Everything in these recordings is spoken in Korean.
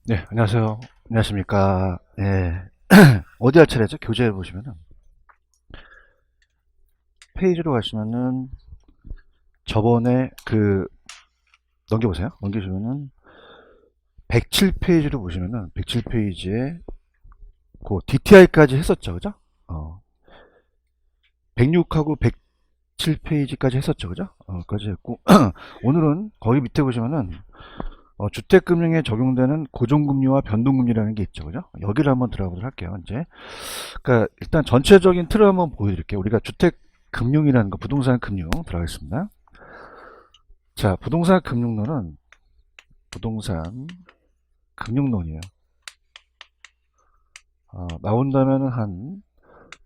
네, 안녕하세요. 안녕하십니까. 예. 어디 할 차례죠? 교재를 보시면은, 페이지로 가시면은, 저번에 넘겨보세요. 넘기시면은, 107페이지로 보시면은, 107페이지에, DTI까지 했었죠. 그죠? 106하고 107페이지까지 했었죠. 그죠? 까지 했고, 오늘은 거기 밑에 보시면은, 주택금융에 적용되는 고정금리와 변동금리라는 게 있죠. 그죠? 여기를 한번 들어가보도록 할게요. 이제. 그러니까 일단 전체적인 틀을 한번 보여드릴게요. 우리가 주택금융이라는 거, 부동산 금융 들어가겠습니다. 자, 부동산 금융론이에요. 나온다면은 한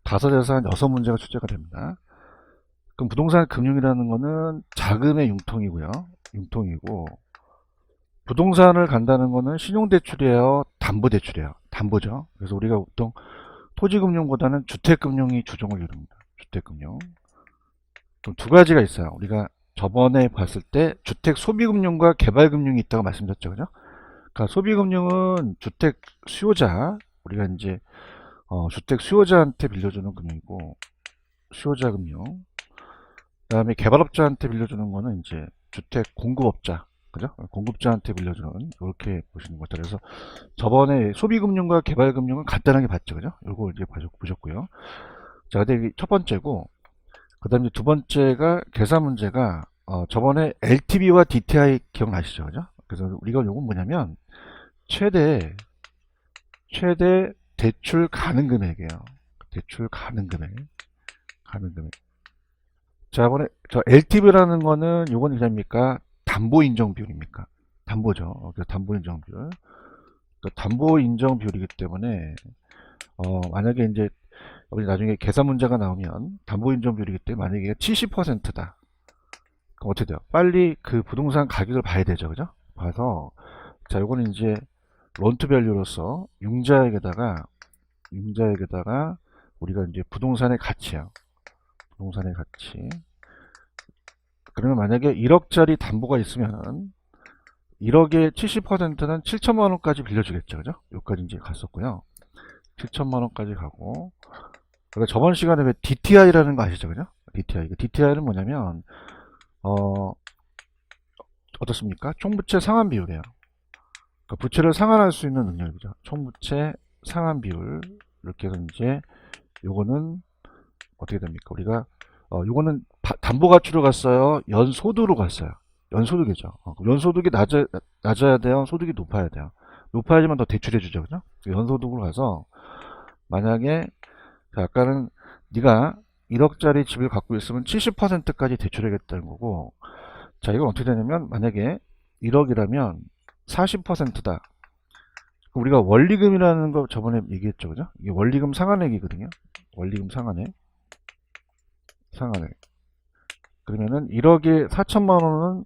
5에서 한 6문제가 출제가 됩니다. 그럼 부동산 금융이라는 거는 자금의 융통이고요. 융통이고, 부동산을 간다는 거는 신용대출이에요, 담보대출이에요. 담보죠. 그래서 우리가 보통 토지금융보다는 주택금융이 주종을 이룹니다. 주택금융. 그럼 두 가지가 있어요. 우리가 저번에 봤을 때 주택 소비금융과 개발금융이 있다고 말씀드렸죠. 그죠? 그러니까 소비금융은 주택 수요자, 우리가 이제 주택 수요자한테 빌려주는 금융이고, 수요자 금융. 그 다음에 개발업자한테 빌려주는 거는 이제 주택 공급업자, 그죠? 공급자한테 빌려주는, 이렇게 보시는 거죠. 그래서 저번에 소비금융과 개발금융은 간단하게 봤죠. 그죠? 요거 이제 보셨고요. 자, 근데 첫 번째고, 그 다음에 두 번째가 계산 문제가 저번에 LTV와 DTI 기억나시죠? 그죠? 그래서 우리가 요건 뭐냐면 최대 대출 가능 금액이에요. 대출 가능 금액. 자, 이번에 저 LTV라는 거는 요건 이제입니까? 담보 인정 비율입니까? 담보죠. 그래서 담보 인정 비율. 담보 인정 비율이기 때문에 만약에 이제 우리 나중에 계산 문제가 나오면 담보 인정 비율이기 때문에 만약에 70%다. 그럼 어떻게 돼요? 빨리 그 부동산 가격을 봐야 되죠. 그죠? 봐서, 자, 요거는 이제 론투밸류로서 융자액에다가 우리가 이제 부동산의 가치야. 부동산의 가치. 그러면 만약에 1억짜리 담보가 있으면 1억의 70%는 7천만 원까지 빌려주겠죠. 그죠? 여기까지 이제 갔었고요. 7천만 원까지 가고. 그러니까 저번 시간에 왜 DTI라는 거 아시죠? 그죠? DTI. DTI는 뭐냐면, 어, 어떻습니까? 총부채 상환 비율이에요. 그러니까 부채를 상환할 수 있는 능력이죠. 총부채 상환 비율. 이렇게 해서 이제 요거는 어떻게 됩니까? 우리가 요거는 담보 가치로 갔어요. 연소득으로 갔어요. 연소득이죠. 연소득이 낮아야 돼요. 소득이 높아야 돼요. 높아야지만 더 대출해 주죠. 그죠? 연소득으로 가서 만약에 아까는 네가 1억짜리 집을 갖고 있으면 70%까지 대출하겠다는 거고, 자, 이건 어떻게 되냐면 만약에 1억이라면 40%다. 우리가 원리금이라는 거 저번에 얘기했죠. 그죠? 이게 원리금 상환액이거든요. 원리금 상환액. 그러면은 1억에 4천만 원은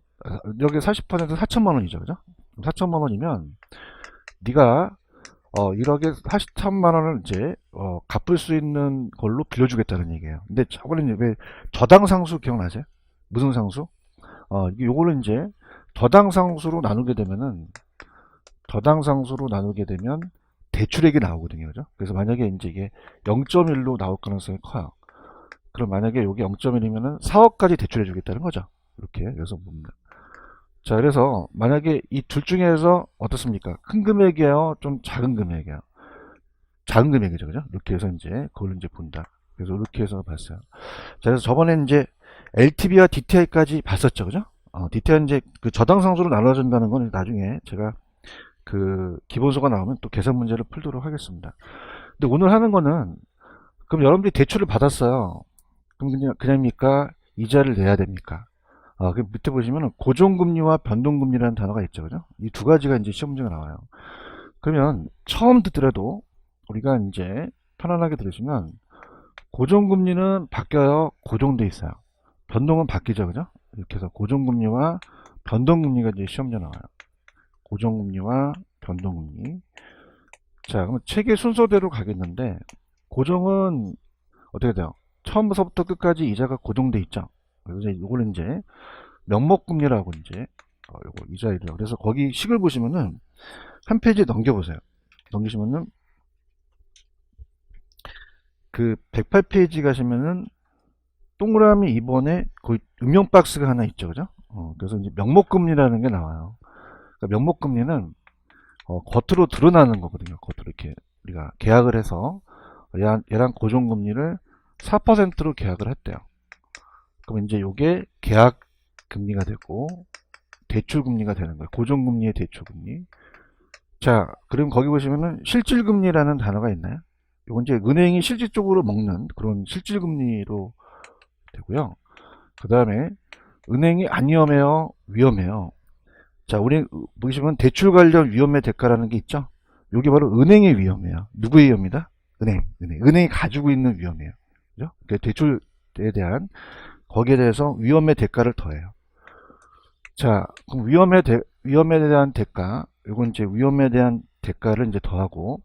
1억에 40% 4천만 원이죠. 그죠? 4천만 원이면 네가 1억에 4천만 원을 이제 갚을 수 있는 걸로 빌려주겠다는 얘기예요. 근데 저거는 왜 저당 상수 기억나세요? 무슨 상수? 요거는 이제 저당 상수로 나누게 되면 대출액이 나오거든요. 그죠? 그래서 만약에 이제 이게 0.1로 나올 가능성이 커요. 그럼 만약에 여기 0.1이면은 4억까지 대출해 주겠다는 거죠. 이렇게 그래서 봅니다. 자, 그래서 만약에 이 둘 중에서 어떻습니까? 큰 금액이에요? 좀 작은 금액이에요? 작은 금액이죠. 그죠? 이렇게 해서 이제 그걸 이제 본다. 그래서 이렇게 해서 봤어요. 자, 그래서 저번에 이제 LTV와 DTI까지 봤었죠. 그죠? DTI는 이제 그 저당상수로 나눠준다는 건 나중에 제가 그 기본소가 나오면 또 계산 문제를 풀도록 하겠습니다. 근데 오늘 하는 거는 그럼 여러분들이 대출을 받았어요. 그럼 그냥입니까? 이자를 내야 됩니까? 그 밑에 보시면 고정금리와 변동금리라는 단어가 있죠. 그죠? 이 두 가지가 이제 시험 문제가 나와요. 그러면 처음 듣더라도 우리가 이제 편안하게 들으시면 고정금리는 바뀌어요. 고정돼 있어요. 변동은 바뀌죠. 그죠? 이렇게 해서 고정금리와 변동금리가 이제 시험 문제 나와요. 고정금리와 변동금리. 자, 그럼 책의 순서대로 가겠는데 고정은 어떻게 돼요? 처음부터 끝까지 이자가 고정돼 있죠. 그래서 이거는 이제 명목금리라고 이제 요거 이자율이요. 그래서 거기 식을 보시면은 한 페이지 넘겨보세요. 넘기시면은 그 108페이지 가시면은 동그라미 2번에 거의 음영 박스가 하나 있죠, 그죠? 그래서 이제 명목금리라는 게 나와요. 그러니까 명목금리는 겉으로 드러나는 거거든요. 겉으로 이렇게 우리가 계약을 해서 얘랑 고정금리를 4%로 계약을 했대요. 그럼 이제 요게 계약 금리가 되고 대출 금리가 되는 거예요. 고정금리의 대출 금리. 자, 그럼 거기 보시면은 실질금리라는 단어가 있나요? 이건 이제 은행이 실질적으로 먹는 그런 실질금리로 되고요. 그 다음에 은행이 안 위험해요? 위험해요. 자, 우리 보시면 대출 관련 위험의 대가라는 게 있죠? 이게 바로 은행의 위험이에요. 누구의 위험이다? 은행이 가지고 있는 위험이에요. 그죠? 대출에 대한 거기에 대해서 위험의 대가를 더해요. 자, 그럼 위험에 대한 대가, 이건 이제 위험에 대한 대가를 이제 더하고,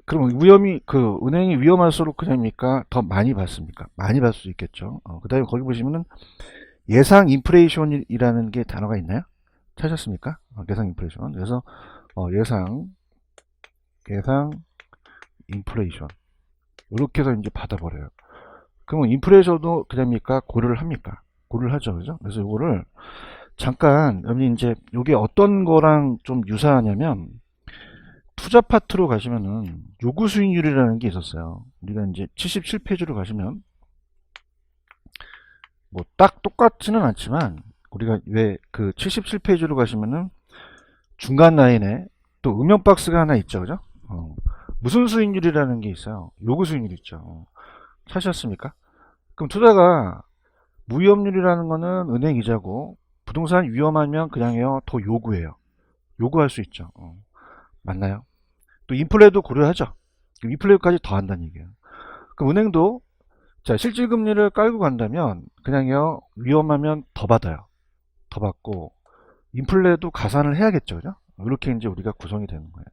그럼 은행이 위험할수록 그냥입니까? 더 많이 받습니까? 많이 받을 수 있겠죠. 그 다음에 거기 보시면은 예상 인플레이션이라는 게 단어가 있나요? 찾았습니까? 예상 인플레이션. 그래서 예상 인플레이션. 이렇게 해서 이제 받아버려요. 그러면 인플레이션도 그냥입니까? 고려를 합니까? 고려를 하죠. 그죠? 그래서 이거를 잠깐, 여러분이 이제 이게 어떤 거랑 좀 유사하냐면, 투자 파트로 가시면은 요구 수익률이라는 게 있었어요. 우리가 이제 77페이지로 가시면 뭐 딱 똑같지는 않지만 우리가 왜 그 77페이지로 가시면은 중간 라인에 또 음영 박스가 하나 있죠, 그죠? 무슨 수익률이라는 게 있어요. 요구 수익률 있죠. 찾으셨습니까? 그럼 투자가 무위험률이라는 거는 은행 이자고 부동산 위험하면 그냥요 더 요구해요. 요구할 수 있죠. 맞나요? 또 인플레도 고려하죠. 인플레까지 더한다는 얘기예요. 그럼 은행도 자 실질금리를 깔고 간다면 그냥요 위험하면 더 받아요. 더 받고 인플레도 가산을 해야겠죠, 그죠? 이렇게 이제 우리가 구성이 되는 거예요.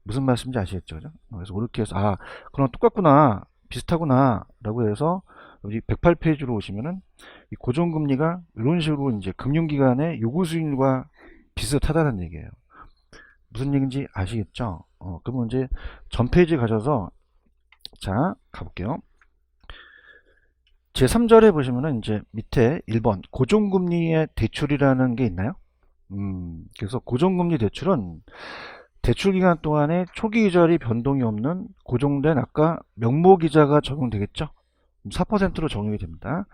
무슨 말씀인지 아시겠죠, 그죠? 그래서 이렇게 해서 그럼 똑같구나, 비슷하구나라고 해서 여기 108페이지로 오시면은 이 고정금리가 이런 식으로 이제 금융기관의 요구 수익률과 비슷하다는 얘기예요. 무슨 얘기인지 아시겠죠? 그러면 이제 전 페이지 가셔서 자 가볼게요. 제 3절에 보시면은 이제 밑에 1번 고정금리의 대출이라는 게 있나요? 그래서 고정금리 대출은 대출기간 동안에 초기이자리 변동이 없는 고정된 아까 명목이자가 적용되겠죠? 4%로 적용이 됩니다.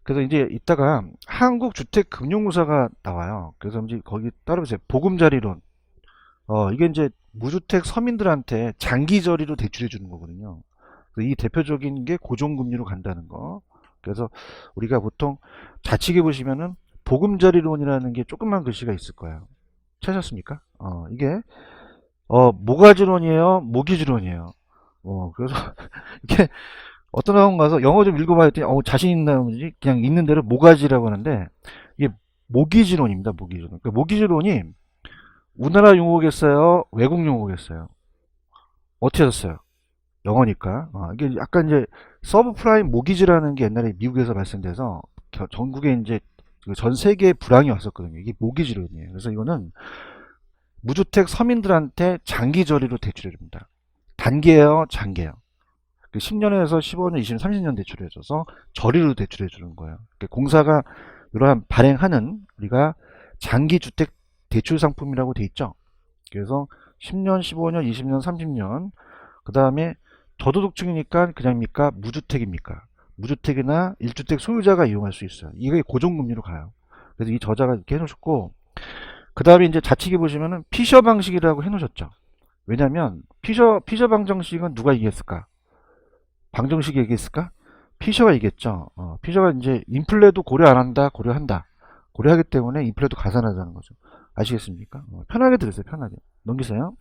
그래서 이제 이따가 한국주택금융공사가 나와요. 그래서 이제 거기 따라보세요. 보금자리론. 이게 이제 무주택 서민들한테 장기저리로 대출해 주는 거거든요. 이 대표적인 게 고정금리로 간다는 거. 그래서 우리가 보통 좌측에 보시면은 보금자리론이라는 게 조그만 글씨가 있을 거예요. 찾으셨습니까? 이게 모가지론이에요, 모기지론이에요. 그래서 이게 어떤 학원 가서 영어 좀 읽어봐 했더니 자신 있나는지 그냥 있는 대로 모가지라고 하는데 이게 모기지론입니다. 모기지론. 그러니까 모기지론이 우리나라 용어겠어요, 외국 용어겠어요? 어떻게 하셨어요? 영어니까. 이게 약간 이제 서브프라임 모기지라는 게 옛날에 미국에서 발생돼서 전국에 이제 전 세계에 불황이 왔었거든요. 이게 모기지론이에요. 그래서 이거는 무주택 서민들한테 장기저리로 대출해줍니다. 단기예요, 장기예요. 10년에서 15년, 20년, 30년 대출해줘서 저리로 대출해주는 거예요. 공사가 이러한 발행하는 우리가 장기주택 대출 상품이라고 돼 있죠. 그래서 10년, 15년, 20년, 30년 그 다음에 저소득층이니까 그냥입니까? 무주택입니까? 무주택이나 1주택 소유자가 이용할 수 있어요. 이게 고정금리로 가요. 그래서 이 저자가 이렇게 해놓으셨고 그 다음에 이제 좌측에 보시면은 피셔 방식이라고 해놓으셨죠. 왜냐면 피셔 방정식은 누가 이겼을까? 방정식이 얘기했을까? 피셔가 이겼죠. 피셔가 이제 인플레도 고려 안 한다, 고려한다. 고려하기 때문에 인플레도 가산하자는 거죠. 아시겠습니까? 편하게 들으세요, 편하게. 넘기세요.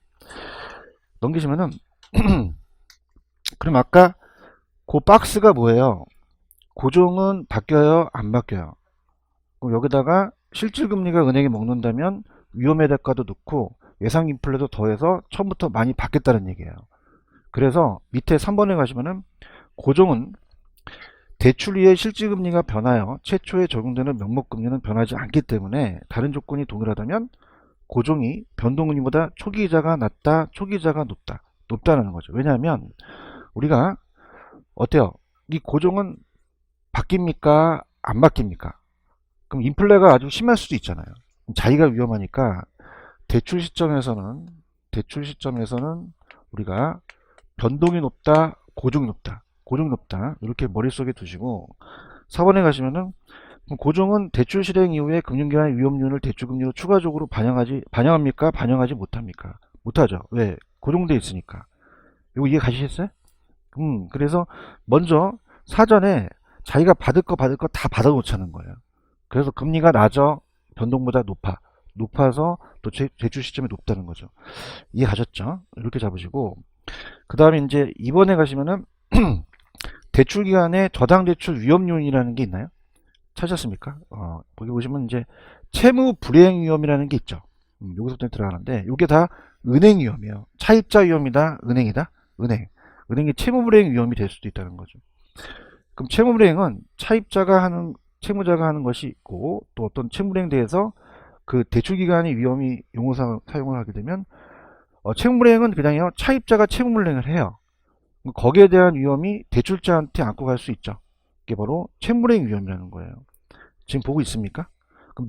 넘기시면은, 그럼 아까 그 박스가 뭐예요? 고정은 바뀌어요, 안 바뀌어요? 그럼 여기다가 실질금리가 은행이 먹는다면 위험의 대가도 넣고 예상 인플레도 더해서 처음부터 많이 받겠다는 얘기예요. 그래서 밑에 3번에 가시면은 고정은 대출위의 실질금리가 변하여 최초에 적용되는 명목금리는 변하지 않기 때문에 다른 조건이 동일하다면 고종이 변동금리보다 초기이자가 낮다, 초기이자가 높다. 높다는 거죠. 왜냐하면 우리가 어때요? 이 고종은 바뀝니까? 안 바뀝니까? 그럼 인플레가 아주 심할 수도 있잖아요. 자기가 위험하니까 대출 시점에서는 우리가 변동이 높다, 고종이 높다, 고종이 높다 이렇게 머릿속에 두시고 4번에 가시면은 고종은 대출 실행 이후에 금융기관의 위험률을 대출금리로 추가적으로 반영합니까? 반영하지 못합니까? 못하죠. 왜? 고정돼 있으니까. 이거 이해 가시겠어요? 그래서 먼저 사전에 자기가 받을 거 다 받아놓자는 거예요. 그래서 금리가 낮아, 변동보다 높아서 또 대출 시점이 높다는 거죠. 이해 가셨죠? 이렇게 잡으시고 그 다음에 이제 2번에 가시면은 대출 기간에 저당 대출 위험 요인이라는 게 있나요? 찾았습니까? 거기 보시면 이제 채무 불이행 위험이라는 게 있죠. 여기서부터 들어가는데 이게 다 은행 위험이에요. 차입자 위험이다, 은행이다, 은행이 채무 불이행 위험이 될 수도 있다는 거죠. 그럼 채무 불이행은 채무자가 하는 것이 있고 또 어떤 채무 불이행에 대해서 그 대출 기간의 위험이 용어상 사용을 하게 되면 채무 불이행은 그냥요 차입자가 채무 불이행을 해요. 거기에 대한 위험이 대출자한테 안고 갈 수 있죠. 이게 바로 채무 불이행 위험이라는 거예요. 지금 보고 있습니까? 그럼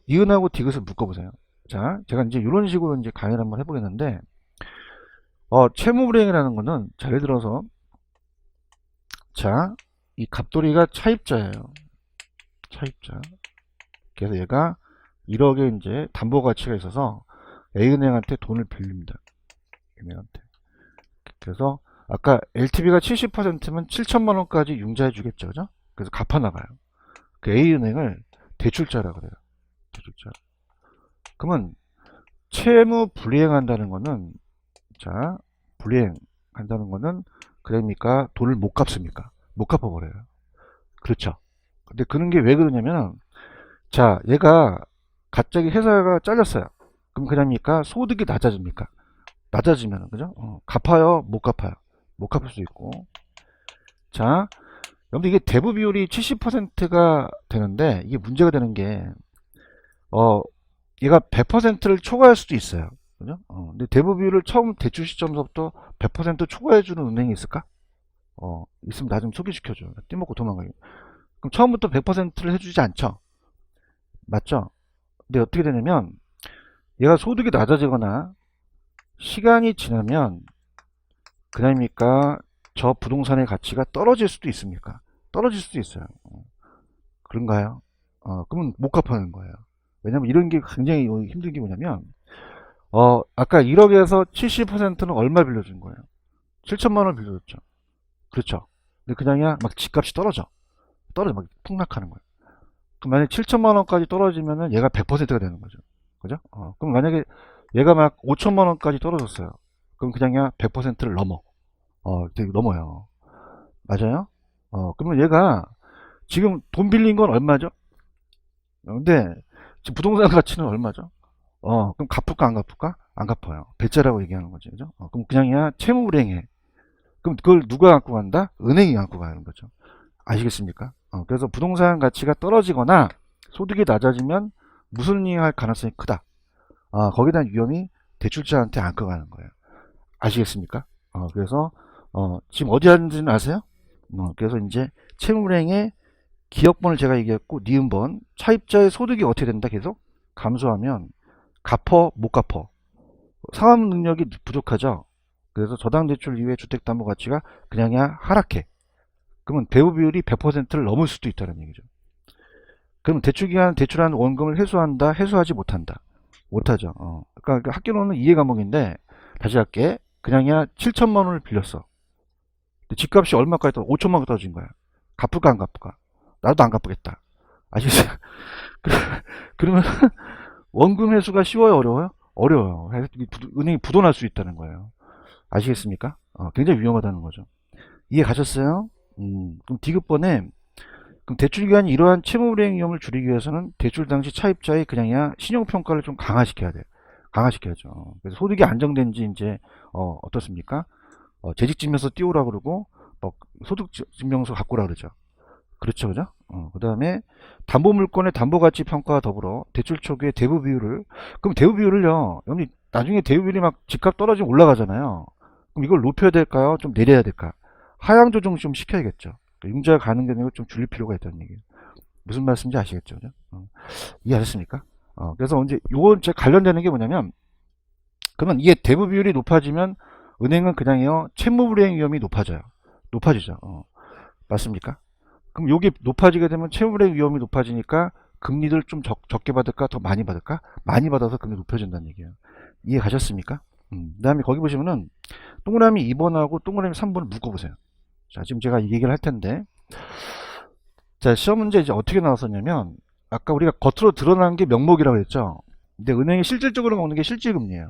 니은하고 디귿을 묶어보세요. 자, 제가 이제 이런 식으로 이제 강의를 한번 해보겠는데, 채무 불이행이라는 거는, 자, 예를 들어서, 자, 이 갑돌이가 차입자예요. 차입자. 그래서 얘가 1억의 이제 담보 가치가 있어서 A은행한테 돈을 빌립니다. 은행한테. 그래서 아까 LTV가 70%면 7천만 원까지 융자해 주겠죠. 그죠? 그래서 갚아나가요. 그 A은행을 대출자라 그래요. 대출자. 그러면 채무 불이행한다는 거는 자, 불이행한다는 거는 그러니까 돈을 못 갚습니까? 못 갚아버려요. 그렇죠. 근데 그런 게 왜 그러냐면 자, 얘가 갑자기 회사가 잘렸어요. 그럼 그러니까 소득이 낮아집니까? 낮아지면 그죠? 갚아요? 못 갚아요? 못 갚을 수 있고. 자, 여러분들 이게 대부 비율이 70%가 되는데 이게 문제가 되는 게 얘가 100%를 초과할 수도 있어요. 그죠? 근데 대부 비율을 처음 대출 시점서부터 100% 초과해주는 은행이 있을까? 있으면 나 좀 소개시켜줘. 떼먹고 도망가요. 그럼 처음부터 100%를 해주지 않죠? 맞죠? 근데 어떻게 되냐면 얘가 소득이 낮아지거나 시간이 지나면 그러니까 저 부동산의 가치가 떨어질 수도 있습니까? 떨어질 수도 있어요. 그런가요? 그러면 못 갚아는 거예요. 왜냐면 이런 게 굉장히 힘든 게 뭐냐면 아까 1억에서 70%는 얼마 빌려준 거예요? 7천만 원 빌려줬죠. 그렇죠. 근데 그냥이야 막 집값이 떨어져 막 폭락하는 거예요. 그럼 만약에 7천만 원까지 떨어지면은 얘가 100%가 되는 거죠. 그죠? 그럼 만약에 얘가 막 5천만 원까지 떨어졌어요. 그럼 그냥이야 100%를 되게 넘어요. 맞아요? 그러면 얘가 지금 돈 빌린 건 얼마죠? 근데 지금 부동산 가치는 얼마죠? 그럼 갚을까 안 갚을까? 안 갚아요. 배째라고 얘기하는 거죠. 그죠? 그럼 그냥이야 채무불이행해. 그럼 그걸 누가 갖고 간다? 은행이 갖고 가는 거죠. 아시겠습니까? 그래서 부동산 가치가 떨어지거나 소득이 낮아지면 무슨일할 가능성이 크다. 거기에 대한 위험이 대출자한테 안겨가는 거예요. 아시겠습니까? 그래서 지금 어디 하는지는 아세요? 그래서 이제 채무불이행의 기억번을 제가 얘기했고 니은번 차입자의 소득이 어떻게 된다 계속 감소하면 갚어 못 갚어 상환 능력이 부족하죠. 그래서 저당 대출 이후에 주택담보가치가 그냥이야 하락해. 그러면 배후 비율이 100%를 넘을 수도 있다는 얘기죠. 그러면 대출기간 대출한 원금을 회수한다, 회수하지 못한다. 못하죠. 그러니까 학교로는 이해 과목인데 다시 할게. 그냥이야 7천만 원을 빌렸어. 집값이 얼마까지 떨어? 5천만 원 떨어진 거야. 갚을까 안 갚을까? 나도 안 갚겠다. 아시겠어요? 그러면 원금 회수가 쉬워요, 어려워요? 어려워요. 은행이 부도날 수 있다는 거예요. 아시겠습니까? 굉장히 위험하다는 거죠. 이해 가셨어요? 그럼 디귿번에 그럼 대출기관이 이러한 채무불이행 위험을 줄이기 위해서는 대출 당시 차입자의 그냥이야 신용평가를 좀 강화시켜야 돼. 강화시켜야죠. 그래서 소득이 안정된지 이제 어떻습니까? 재직증명서 띄우라 그러고 소득증명서 갖고 오라 그러죠. 그렇죠, 그죠? 그 다음에 담보물건의 담보가치 평가와 더불어 대출 초기의 대부 비율을, 그럼 대부 비율을요, 여러분 나중에 대부 비율이 막 집값 떨어지면 올라가잖아요. 그럼 이걸 높여야 될까요? 좀 내려야 될까? 하향 조정 좀 시켜야겠죠. 융자가 가는 게 아니고 좀 줄일 필요가 있다는 얘기예요. 무슨 말씀인지 아시겠죠? 그죠? 이해하셨습니까? 그래서 이제 요건 제 관련되는 게 뭐냐면, 그러면 이게 대부 비율이 높아지면 은행은 그냥요 채무 불이행 위험이 높아지죠. 맞습니까? 그럼 요게 높아지게 되면 채무 불이행 위험이 높아지니까 금리를 좀 적게 받을까 더 많이 받을까? 많이 받아서 금리 높여진다는 얘기예요. 이해 가셨습니까? 그 다음에 거기 보시면은 동그라미 2번하고 동그라미 3번을 묶어보세요. 자, 지금 제가 이 얘기를 할 텐데, 자, 시험 문제 이제 어떻게 나왔었냐면, 아까 우리가 겉으로 드러난 게 명목이라고 했죠. 근데 은행이 실질적으로 먹는 게 실질금리예요.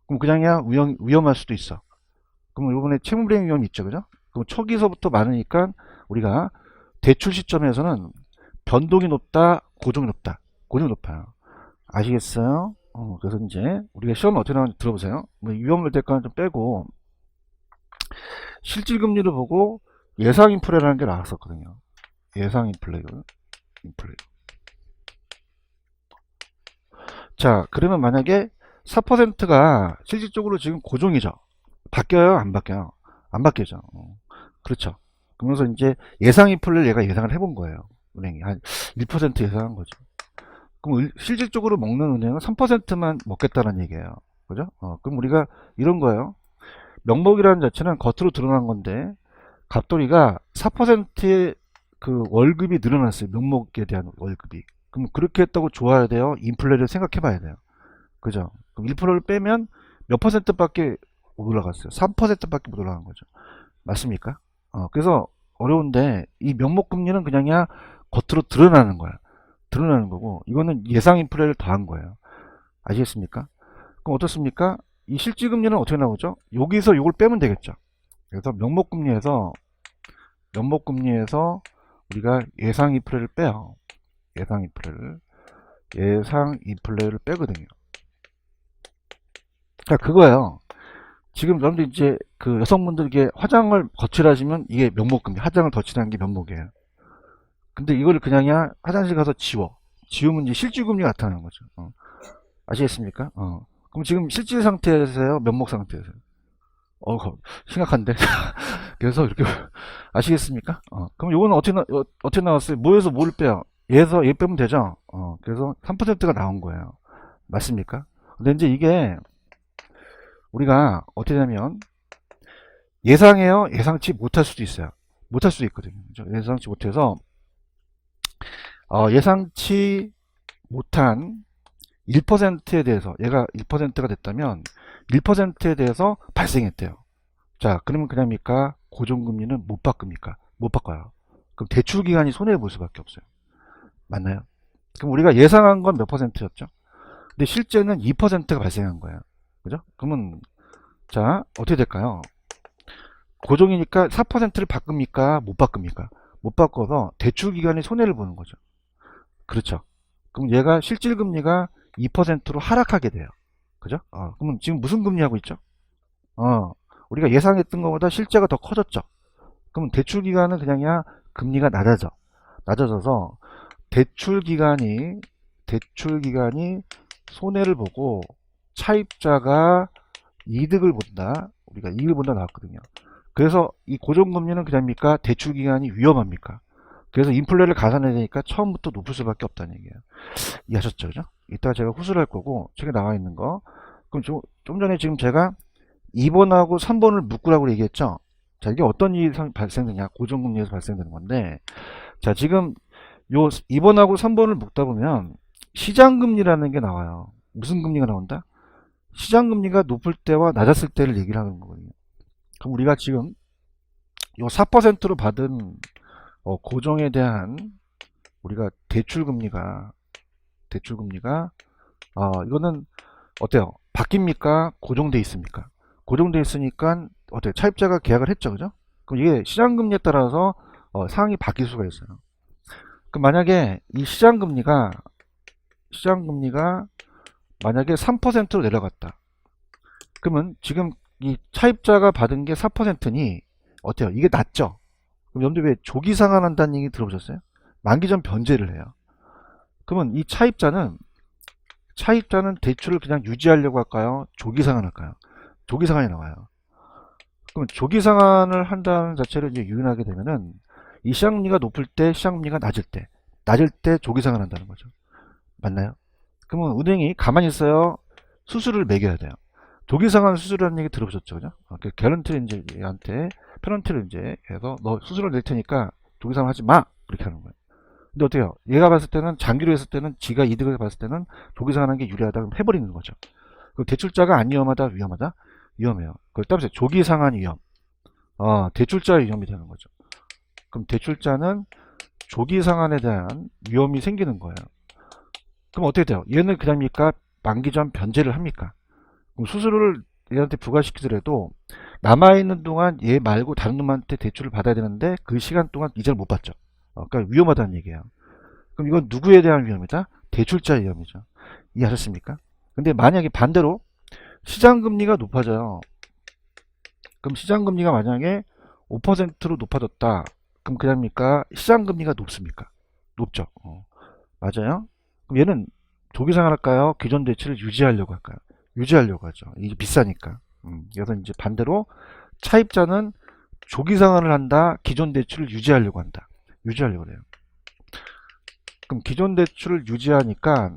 그럼 그냥이야 위험할 수도 있어. 그럼 이번에 채무불이행 위험이 있죠, 그죠? 그럼 초기서부터 많으니까 우리가 대출 시점에서는 변동이 높다, 고정이 높다. 고정이 높아요. 아시겠어요? 그래서 이제 우리가 시험을 어떻게 나오는지 들어보세요. 뭐 위험할 때까지는 좀 빼고 실질금리를 보고 예상 인플레라는 게 나왔었거든요. 예상 인플레. 자, 그러면 만약에 4%가 실질적으로 지금 고정이죠. 바뀌어요? 안 바뀌어요? 안 바뀌죠. 그렇죠. 그러면서 이제 예상 인플레를 얘가 예상을 해본 거예요. 은행이 한 1% 예상한 거죠. 그럼 실질적으로 먹는 은행은 3%만 먹겠다는 얘기예요. 그죠? 그럼 우리가 이런 거예요. 명목이라는 자체는 겉으로 드러난 건데 갑돌이가 4%의 그 월급이 늘어났어요. 명목에 대한 월급이. 그럼 그렇게 했다고 좋아야 돼요? 인플레를 생각해 봐야 돼요. 그죠? 그럼 1%를 빼면 몇 퍼센트밖에 못 올라갔어요. 3%밖에 못 올라간 거죠. 맞습니까? 그래서 어려운데 이 명목금리는 그냥야 겉으로 드러나는 거야. 드러나는 거고 이거는 예상 인플레를 더한 거예요. 아시겠습니까? 그럼 어떻습니까? 이 실질금리는 어떻게 나오죠? 여기서 이걸 빼면 되겠죠. 그래서 명목금리에서 우리가 예상 인플레를 빼요. 예상 인플레를 빼거든요. 자, 그거예요. 지금 여러분들 이제 그 여성분들에게 화장을 거칠하시면 이게 명목금리, 화장을 거칠하는 게 명목이에요. 근데 이걸 그냥야 화장실 가서 지우면 이제 실질금리가 나타나는 거죠. 아시겠습니까? 그럼 지금 실질 상태에서요, 면목 상태에서요. 심각한데. 그래서 이렇게 아시겠습니까? 그럼 요거는 어떻게 나왔어요? 뭐에서 뭘 빼요? 얘에서 얘 빼면 되죠. 그래서 3%가 나온 거예요. 맞습니까? 근데 이제 이게 우리가 어떻게 되면 예상해요? 예상치 못할 수도 있어요. 못할 수도 있거든요. 그죠? 예상치 못해서 예상치 못한 1%에 대해서 얘가 1%가 됐다면 1%에 대해서 발생했대요. 자, 그러면 그냥입니까? 고정금리는 못 바꿉니까? 못 바꿔요. 그럼 대출기간이 손해볼 수밖에 없어요. 맞나요? 그럼 우리가 예상한 건 몇 퍼센트였죠? 근데 실제는 2%가 발생한 거예요. 그죠? 그러면 자, 어떻게 될까요? 고정이니까 4%를 바꿉니까? 못 바꿉니까? 못 바꿔서 대출기간이 손해를 보는 거죠. 그렇죠. 그럼 얘가 실질금리가 2%로 하락하게 돼요. 그죠? 그러면 지금 무슨 금리 하고 있죠? 우리가 예상했던 것보다 실제가 더 커졌죠. 그럼 대출기간은 그냥야 금리가 낮아져서 대출기간이 손해를 보고 차입자가 이득을 본다. 우리가 이익을 본다 나왔거든요. 그래서 이 고정금리는 그냥입니까? 대출기간이 위험합니까? 그래서 인플레를 가산해야 되니까 처음부터 높을 수밖에 없다는 얘기예요. 이해하셨죠? 그죠? 이따가 제가 후수를 할 거고 책에 나와 있는 거. 그럼 좀 전에 지금 제가 2번하고 3번을 묶으라고 얘기했죠? 자, 이게 어떤 일이 발생되냐? 고정금리에서 발생되는 건데, 자, 지금 요 2번하고 3번을 묶다 보면 시장금리라는 게 나와요. 무슨 금리가 나온다? 시장금리가 높을 때와 낮았을 때를 얘기를 하는 거거든요. 그럼 우리가 지금 요 4%로 받은 고정에 대한 우리가 대출금리가 이거는 어때요? 바뀝니까? 고정돼 있습니까? 고정돼 있으니까 어때요? 차입자가 계약을 했죠, 그죠? 그럼 이게 시장금리에 따라서 상황이 바뀔 수가 있어요. 그럼 만약에 이 시장금리가 만약에 3%로 내려갔다. 그러면 지금 이 차입자가 받은 게 4%니 어때요? 이게 낮죠? 그럼 여러분들 왜 조기 상환한다는 얘기 들어보셨어요? 만기 전 변제를 해요. 그러면 이 차입자는 대출을 그냥 유지하려고 할까요? 조기 상환할까요? 조기 상환이 나와요. 그럼 조기 상환을 한다는 자체를 이제 유인하게 되면은 이 시장금리가 높을 때, 시장금리가 낮을 때 조기 상환한다는 거죠. 맞나요? 그러면 은행이 가만히 있어요. 수수료를 매겨야 돼요. 조기 상환 수수료라는 얘기 들어보셨죠, 그죠? 그 개런티를 이제 얘한테 페넌티를 이제 해서 너 수수료 낼 테니까 조기 상환 하지 마, 그렇게 하는 거예요. 근데 어때요? 얘가 봤을 때는 장기로 했을 때는 지가 이득을 봤을 때는 조기 상환하는 게 유리하다 그럼 해버리는 거죠. 그 대출자가 안 위험하다, 위험하다, 위험해요. 그걸 따라서 조기 상환 위험, 대출자의 위험이 되는 거죠. 그럼 대출자는 조기 상환에 대한 위험이 생기는 거예요. 그럼 어떻게 돼요? 얘는 그냥입니까? 만기 전 변제를 합니까? 그럼 수수료를 얘한테 부과시키더라도 남아있는 동안 얘 말고 다른 놈한테 대출을 받아야 되는데 그 시간 동안 이자를 못 받죠. 그러니까 위험하다는 얘기예요. 그럼 이건 누구에 대한 위험이다? 대출자의 위험이죠. 이해하셨습니까? 근데 만약에 반대로 시장금리가 높아져요. 그럼 시장금리가 만약에 5%로 높아졌다. 그럼 그냥입니까? 시장금리가 높습니까? 높죠. 맞아요. 그럼 얘는 조기상환 할까요? 기존 대출을 유지하려고 할까요? 유지하려고 하죠. 이게 비싸니까. 그래서 이제 반대로 차입자는 조기상환을 한다. 기존 대출을 유지하려고 한다. 유지하려고 해요. 그럼 기존 대출을 유지하니까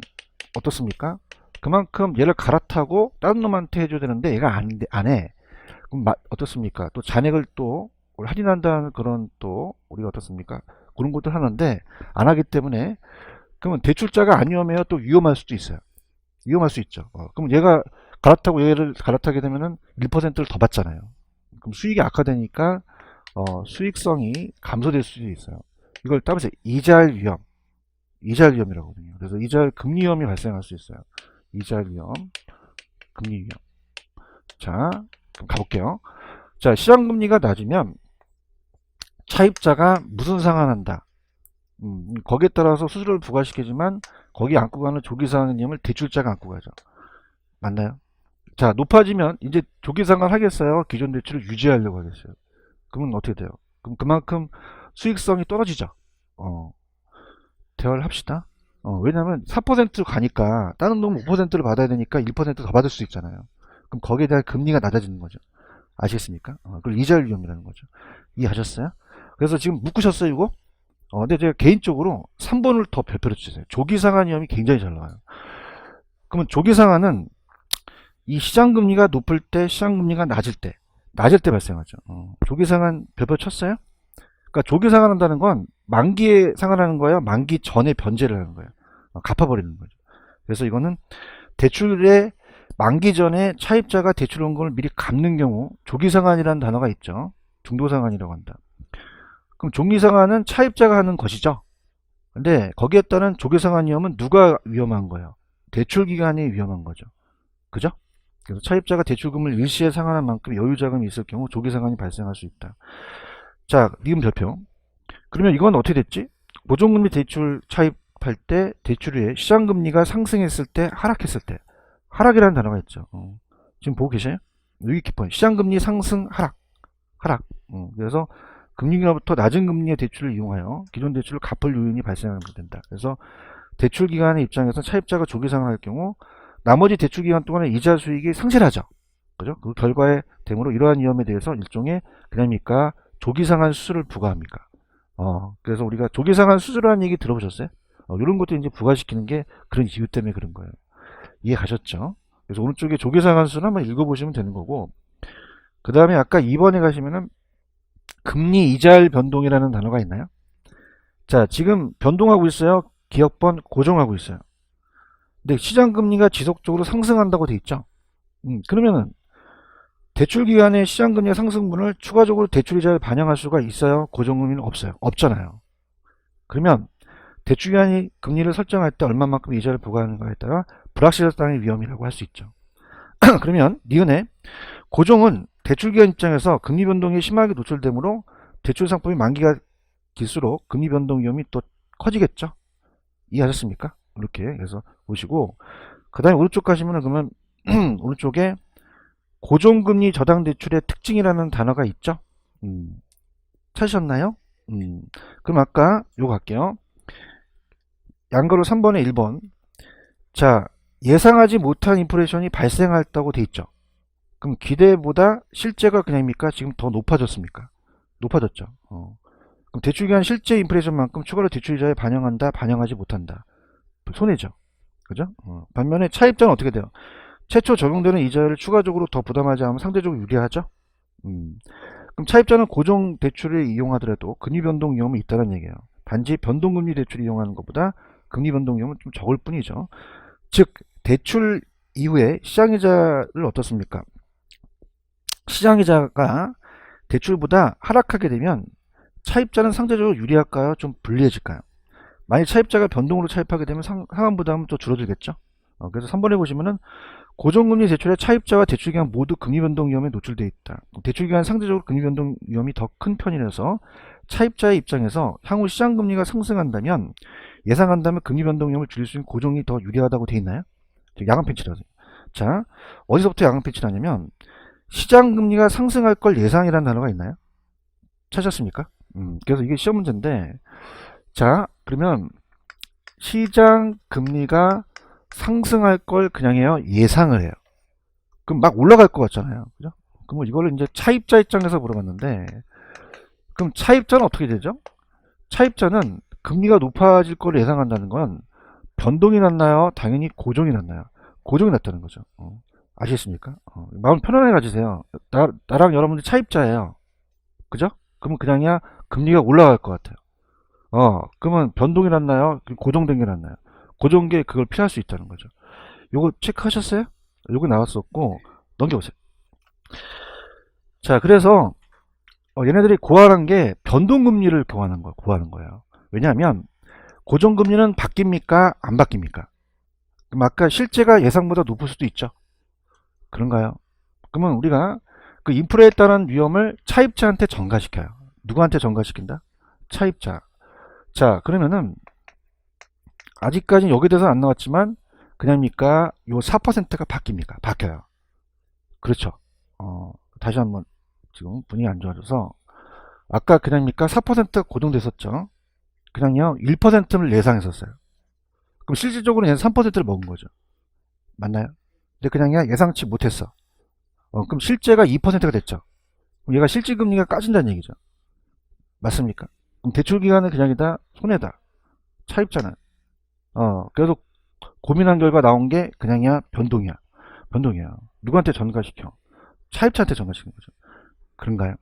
어떻습니까? 그만큼 얘를 갈아타고 다른 놈한테 해줘야 되는데 얘가 안 해. 그럼 어떻습니까? 또 잔액을 또 할인한다는 그런 또 우리가 어떻습니까? 그런 것도 하는데 안 하기 때문에 그러면 대출자가 안 위험해요? 또 위험할 수도 있어요. 위험할 수 있죠. 그럼 얘가 갈아타고 얘를 갈아타게 되면은 1%를 더 받잖아요. 그럼 수익이 악화되니까 수익성이 감소될 수도 있어요. 이걸 따라서 이자율 위험이라고 하거든요. 그래서 이자율 금리 위험이 발생할 수 있어요. 이자율 위험, 금리 위험. 자, 그럼 가볼게요. 자, 시장금리가 낮으면 차입자가 무슨 상환한다. 거기에 따라서 수수료를 부과시키지만 거기 안고 가는 조기상환임을 대출자가 안고 가죠. 맞나요? 자, 높아지면 이제 조기상환 하겠어요? 기존 대출을 유지하려고 하겠어요? 그러면 어떻게 돼요? 그럼 그만큼 수익성이 떨어지죠. 대화를 합시다. 왜냐면 4% 가니까 다른 놈은 5%를 받아야 되니까 1%더 받을 수 있잖아요. 그럼 거기에 대한 금리가 낮아지는 거죠. 아시겠습니까? 그걸 이자율 위험이라는 거죠. 이해하셨어요? 그래서 지금 묶으셨어요, 이거? 근데 제가 개인적으로 3번을 더 별표로 주세요. 조기상환 위험이 굉장히 잘 나와요. 그러면 조기상환은 이 시장금리가 높을 때, 시장금리가 낮을 때 발생하죠. 조기상환 별표 쳤어요? 그러니까 조기상환 한다는 건 만기에 상환하는 거예요? 만기 전에 변제를 하는 거예요. 갚아버리는 거죠. 그래서 이거는 대출의 만기 전에 차입자가 대출 온 걸 미리 갚는 경우 조기상환이라는 단어가 있죠. 중도상환이라고 한다. 그럼 종리상환은 차입자가 하는 것이죠. 근데 거기에 따른 조기상환 위험은 누가 위험한 거예요? 대출기관이 위험한 거죠. 그죠? 그래서 차입자가 대출금을 일시에 상환한 만큼 여유자금이 있을 경우 조기상환이 발생할 수 있다. 자, 니은 별표. 그러면 이건 어떻게 됐지? 보존금리 대출 차입할 때 대출의 시장금리가 상승했을 때, 하락했을 때. 하락이라는 단어가 있죠. 지금 보고 계세요? 여기 키포인트. 시장금리 상승, 하락. 그래서 금융기관부터 낮은 금리의 대출을 이용하여 기존 대출을 갚을 요인이 발생하게 된다. 그래서 대출기관의 입장에서 차입자가 조기상환할 경우 나머지 대출기간 동안의 이자 수익이 상실하죠. 그죠? 그 결과에 되므로 이러한 위험에 대해서 일종의 그냥입니까? 조기상환 수수료를 부과합니까? 그래서 우리가 조기상환 수수료라는 얘기 들어보셨어요? 이런 것도 이제 부과시키는 게 그런 이유 때문에 그런 거예요. 이해 가셨죠? 그래서 오른쪽에 조기상환 수수료 한번 읽어보시면 되는 거고, 그 다음에 아까 2번에 가시면은 금리 이자율 변동이라는 단어가 있나요? 자, 지금 변동하고 있어요. 기업번 고정하고 있어요. 근데 시장금리가 지속적으로 상승한다고 돼 있죠. 그러면은 대출기관의 시장금리의 상승분을 추가적으로 대출이자에 반영할 수가 있어요? 고정금리는 없어요. 없잖아요. 그러면 대출기관이 금리를 설정할 때 얼마만큼 이자를 부과하는가에 따라 불확실성의 위험이라고 할 수 있죠. 그러면 니은에 고정은 대출기관 입장에서 금리 변동이 심하게 노출되므로 대출 상품이 만기가 길수록 금리 변동 위험이 또 커지겠죠. 이해하셨습니까? 이렇게 그래서 보시고, 그 다음에 오른쪽 가시면은 그러면 오른쪽에 고정금리 저당대출의 특징이라는 단어가 있죠. 찾으셨나요? 그럼 아까 요거 할게요. 양가로 3번에 1번. 자, 예상하지 못한 인플레이션이 발생했다고 돼 있죠. 그럼 기대보다 실제가 그냥입니까? 지금 더 높아졌습니까? 높아졌죠. 그럼 대출기간 실제 인플레이션만큼 추가로 대출이자에 반영한다, 반영하지 못한다. 손해죠. 그죠? 반면에 차입자는 어떻게 돼요? 최초 적용되는 이자를 추가적으로 더 부담하지 않으면 상대적으로 유리하죠? 그럼 차입자는 고정 대출을 이용하더라도 금리 변동 위험이 있다는 얘기예요. 단지 변동금리 대출을 이용하는 것보다 금리 변동 위험은 좀 적을 뿐이죠. 즉 대출 이후에 시장이자를 어떻습니까? 시장이자가 대출보다 하락하게 되면 차입자는 상대적으로 유리할까요? 좀 불리해질까요? 만약 차입자가 변동으로 차입하게 되면 상환 부담은 또 줄어들겠죠. 그래서 3번에 보시면은 고정금리 대출의 차입자와 대출기간 모두 금리 변동 위험에 노출되어 있다. 대출기간 상대적으로 금리 변동 위험이 더 큰 편이라서 차입자의 입장에서 향후 시장금리가 상승한다면 예상한다면 금리 변동 위험을 줄일 수 있는 고정이 더 유리하다고 되어 있나요? 야간 펜치라서. 자, 어디서부터 야간 펜치를 하냐면 시장금리가 상승할 걸 예상이라는 단어가 있나요? 찾았습니까? 그래서 이게 시험 문제인데, 자, 그러면 시장금리가 상승할 걸 그냥 해요? 예상을 해요. 그럼 막 올라갈 것 같잖아요. 그죠? 그럼 이거를 이제 차입자 입장에서 물어봤는데, 그럼 차입자는 어떻게 되죠? 차입자는 금리가 높아질 걸 예상한다는 건 변동이 났나요? 당연히 고정이 났나요? 고정이 났다는 거죠. 아시겠습니까? 마음 편안하게 가지세요. 나랑 여러분들 차입자예요. 그죠? 그러면 그냥이야 금리가 올라갈 것 같아요. 그러면 변동이 났나요? 고정된 게 났나요? 고정계 그걸 피할 수 있다는 거죠. 요거 체크하셨어요? 요거 나왔었고 넘겨보세요. 자, 그래서 얘네들이 고안한 게 변동금리를 고안한 거예요. 왜냐하면 고정금리는 바뀝니까? 안 바뀝니까? 그럼 아까 실제가 예상보다 높을 수도 있죠. 그런가요? 그러면 우리가 그 인플레에 따른 위험을 차입자한테 전가시켜요. 누구한테 전가시킨다? 차입자. 자, 그러면은 아직까지 여기에 대해서 안 나왔지만 그냥입니까? 요 4%가 바뀝니까? 바뀌어요. 그렇죠. 다시 한번 지금 분위기 안 좋아져서 아까 그냥입니까? 4%가 고정됐었죠. 그냥요 1%를 예상했었어요. 그럼 실질적으로 얘는 3%를 먹은 거죠. 맞나요? 근데 그냥 예상치 못했어. 그럼 실제가 2%가 됐죠. 그럼 얘가 실질금리가 까진다는 얘기죠. 맞습니까? 그럼 대출기간은 그냥이다 손해다. 차입자는 그래서 고민한 결과 나온 게 그냥이야 변동이야. 변동이야. 누구한테 전가시켜? 차입자한테 전가시키는 거죠. 그런가요?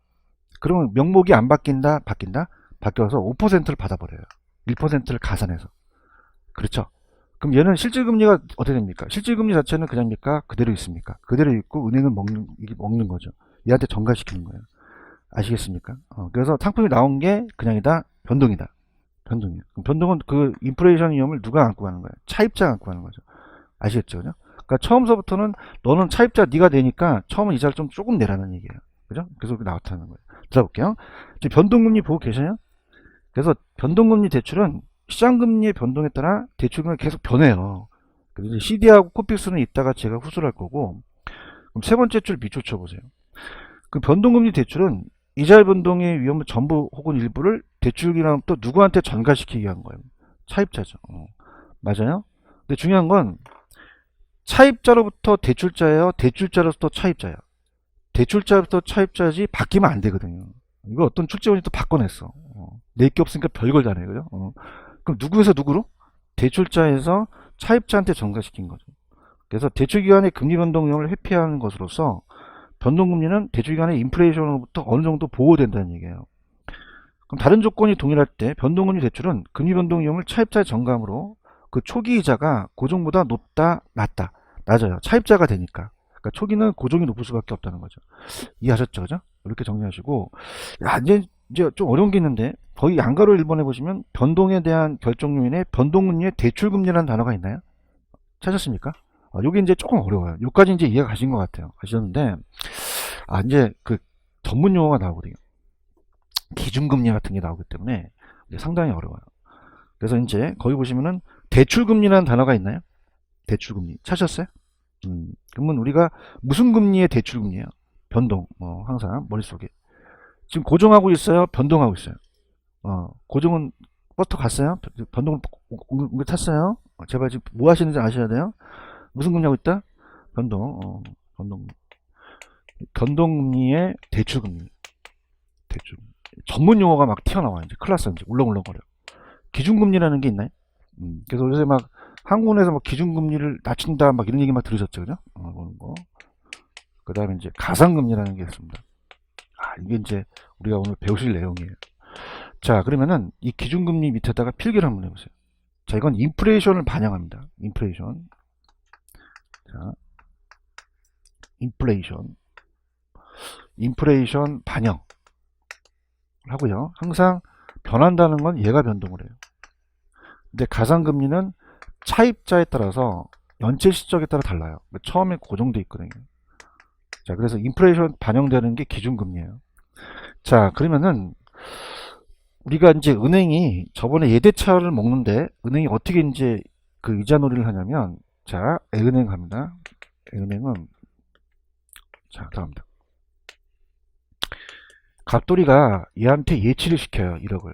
그러면 명목이 안 바뀐다? 바뀐다? 바뀌어서 5%를 받아버려요. 1%를 가산해서. 그렇죠? 그럼 얘는 실질금리가 어떻게 됩니까? 실질금리 자체는 그냥입니까? 그대로 있습니까? 그대로 있고 은행은 먹는 거죠. 얘한테 전가시키는 거예요. 아시겠습니까? 그래서 상품이 나온 게 그냥이다 변동이다. 변동이에요. 변동은 그 인플레이션 위험을 누가 안고 가는 거예요? 차입자가 안고 가는 거죠. 아시겠죠? 그죠? 그러니까 처음서부터는 너는 차입자 네가 내니까 처음은 이자를 좀 조금 내라는 얘기예요. 그죠? 그래서 나타나는 거예요. 들어볼게요. 지금 변동금리 보고 계셔요? 그래서 변동금리 대출은 시장금리의 변동에 따라 대출금리가 계속 변해요. 그래서 CD하고 코픽스는 이따가 제가 후술할 거고, 그럼 세 번째 줄 밑줄 쳐보세요. 그 변동금리 대출은 이자 변동의 위험을 전부 혹은 일부를 대출기관부터 누구한테 전가시키기 위한 거예요. 차입자죠. 맞아요? 근데 중요한 건 차입자로부터 대출자예요. 대출자로부터 차입자예요. 대출자로부터 차입자지 바뀌면 안 되거든요. 이거 어떤 출제원이 또 바꿔냈어. 낼 게 없으니까 별걸 다 내. 그죠? 그럼 누구에서 누구로? 대출자에서 차입자한테 전가시킨 거죠. 그래서 대출기관의 금리 변동 위험을 회피하는 것으로서 변동금리는 대출기관의 인플레이션으로부터 어느 정도 보호된다는 얘기예요. 그럼 다른 조건이 동일할 때 변동금리 대출은 금리 변동 위험을 차입자의 전감으로 그 초기 이자가 고정보다 높다, 낮다, 낮아요. 차입자가 되니까. 그러니까 초기는 고정이 높을 수밖에 없다는 거죠. 이해하셨죠? 그죠? 이렇게 정리하시고, 야, 이제 좀 어려운 게 있는데, 거의 양가로 1번에 보시면 변동에 대한 결정 요인에 변동금리에 대출금리라는 단어가 있나요? 찾았습니까? 요게 이제 조금 어려워요. 여기까지 이제 이해가 가신 것 같아요. 가셨는데, 이제 그 전문 용어가 나오거든요. 기준금리 같은 게 나오기 때문에 상당히 어려워요. 그래서 이제 거기 보시면은 대출금리라는 단어가 있나요? 대출금리. 찾으셨어요? 그러면 우리가 무슨 금리의 대출금리예요? 변동. 항상 머릿속에. 지금 고정하고 있어요? 변동하고 있어요? 고정은 버터 갔어요? 변동을 탔어요? 제발 지금 뭐 하시는지 아셔야 돼요? 무슨 금리 하고 있다? 변동. 변동금리의 대출금리. 대출. 전문 용어가 막 튀어나와. 이제 큰일 났어. 이제 울렁울렁거려. 기준금리라는 게 있나요? 그래서 요새 막 한국에서 막 기준금리를 낮춘다 막 이런 얘기 막 들으셨죠, 그죠? 그런 거. 그 다음에 이제 가상금리라는 게 있습니다. 이게 이제 우리가 오늘 배우실 내용이에요. 자, 그러면은 이 기준금리 밑에다가 필기를 한번 해보세요. 자, 이건 인플레이션을 반영합니다. 인플레이션. 자, 인플레이션 반영 하고요. 항상 변한다는 건 얘가 변동을 해요. 근데 가상금리는 차입자에 따라서 연체 시점에 따라 달라요. 처음에 고정돼 있거든요. 자, 그래서 인플레이션 반영되는 게 기준금리예요. 자, 그러면은 우리가 이제 은행이 저번에 예대차를 먹는데 은행이 어떻게 이제 그 이자 놀이를 하냐면, 자, A은행 갑니다. A은행은 자, 들어갑니다. 갑돌이가 얘한테 예치를 시켜요. 1억을.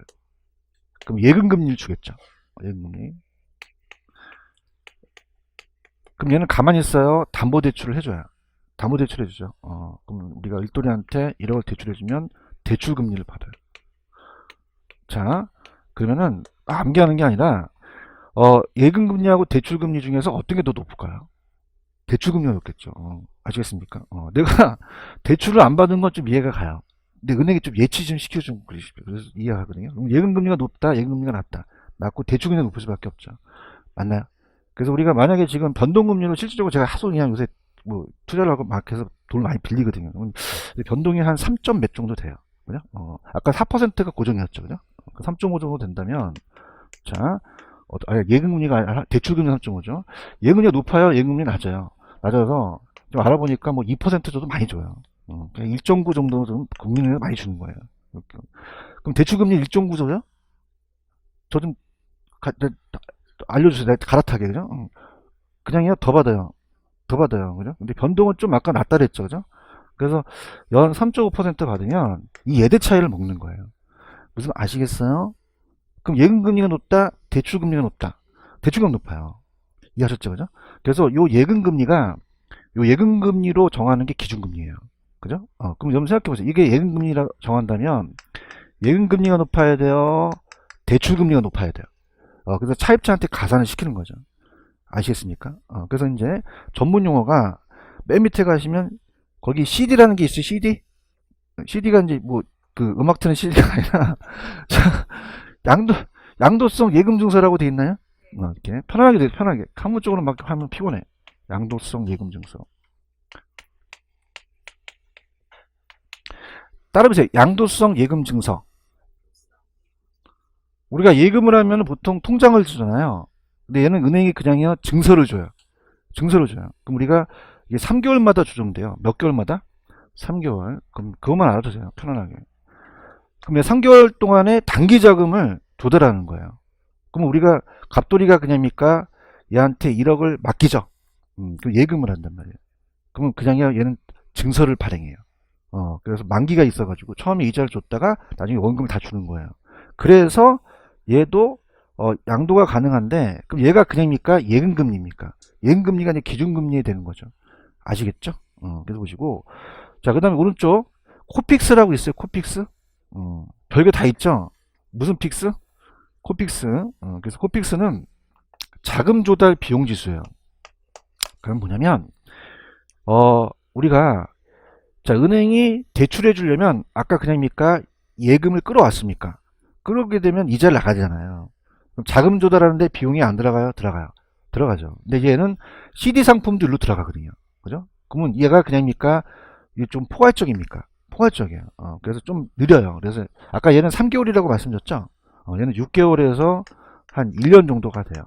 그럼 예금금리를 주겠죠. 예금금리. 그럼 얘는 가만히 있어요? 담보대출을 해줘요. 담보대출 해주죠. 그럼 우리가 일돌이한테 1억을 대출해주면 대출금리를 받아요. 자, 그러면은 암기하는 게 아니라 예금금리하고 대출금리 중에서 어떤 게 더 높을까요? 대출금리가 높겠죠. 아시겠습니까? 내가 대출을 안 받은 건 좀 이해가 가요. 근데 은행이 좀 예치 좀 시켜주면 그러십시오. 그래서 이해하거든요. 그럼 예금금리가 높다, 예금금리가 낮고 대출금리가 높을 수밖에 없죠. 맞나요? 그래서 우리가 만약에 지금 변동금리로 실질적으로 제가 하도 그냥 요새 뭐 투자를 하고 막 해서 돈을 많이 빌리거든요. 변동이 한 3. 몇 정도 돼요. 그죠? 아까 4%가 고정이었죠. 그죠? 3.5 정도 된다면, 자, 예금금리가 아니라 대출금리 3.5죠. 예금금리가 높아요? 예금금리 낮아요? 낮아서 좀 알아보니까 뭐 2% 정도 많이 줘요. 1.9 정도 좀 금리를 많이 주는 거예요. 그럼 대출금리 1.9 줘요? 저 좀 알려주세요. 내가 갈아타게, 그죠? 그냥요, 더 받아요. 더 받아요. 그죠? 근데 변동은 좀 아까 낮다 그랬죠. 그죠? 그래서 연 3.5% 받으면 이 예대 차이를 먹는 거예요. 무슨 아시겠어요? 그럼 예금금리가 높다, 대출금리가 높다. 대출금리가 높아요. 이해하셨죠? 그죠? 그래서 요 예금금리로 정하는 게 기준금리예요. 그죠? 그럼 여러분 생각해보세요. 이게 예금금리라 정한다면 예금금리가 높아야 돼요? 대출금리가 높아야 돼요? 그래서 차입자한테 가산을 시키는 거죠. 아시겠습니까? 그래서 이제 전문 용어가 맨 밑에 가시면 거기 CD라는 게 있어요. CD? CD가 이제 뭐 그 음악 트는 CD가 아니라 양도성 예금 증서라고 돼 있나요? 이렇게 편하게 돼, 편하게. 카무 쪽으로 막 하면 피곤해. 양도성 예금 증서. 따라보세요. 양도성 예금 증서. 우리가 예금을 하면 보통 통장을 주잖아요. 근데 얘는 은행이 그냥요 증서를 줘요. 증서를 줘요. 그럼 우리가 이게 3개월마다 조정돼요. 몇 개월마다? 3개월. 그럼 그것만 알아두세요. 편안하게. 그럼 3개월 동안에 단기 자금을 조달하는 거예요. 그럼 우리가 갑돌이가 그냥입니까? 얘한테 1억을 맡기죠. 그럼 예금을 한단 말이에요. 그러면 그냥요 얘는 증서를 발행해요. 그래서 만기가 있어가지고 처음에 이자를 줬다가 나중에 원금을 다 주는 거예요. 그래서 얘도 양도가 가능한데, 그럼 얘가 그냥입니까? 예금금리입니까? 예금금리가 이제 기준금리에 되는 거죠. 아시겠죠? 그래서 보시고, 자, 그 다음에 오른쪽 코픽스라고 있어요. 코픽스. 별게 다 있죠. 무슨 픽스? 코픽스. 그래서 코픽스는 자금 조달 비용 지수예요. 그럼 뭐냐면 우리가 자, 은행이 대출해 주려면 아까 그냥입니까? 예금을 끌어왔습니까? 그러게 되면 이자를 나가야 되잖아요. 그럼 자금 조달하는데 비용이 안 들어가요? 들어가요. 들어가죠. 근데 얘는 CD 상품도 일로 들어가거든요. 그죠? 그러면 얘가 그냥입니까? 이게 좀 포괄적입니까? 포괄적이에요. 그래서 좀 느려요. 그래서 아까 얘는 3개월이라고 말씀드렸죠? 얘는 6개월에서 한 1년 정도가 돼요.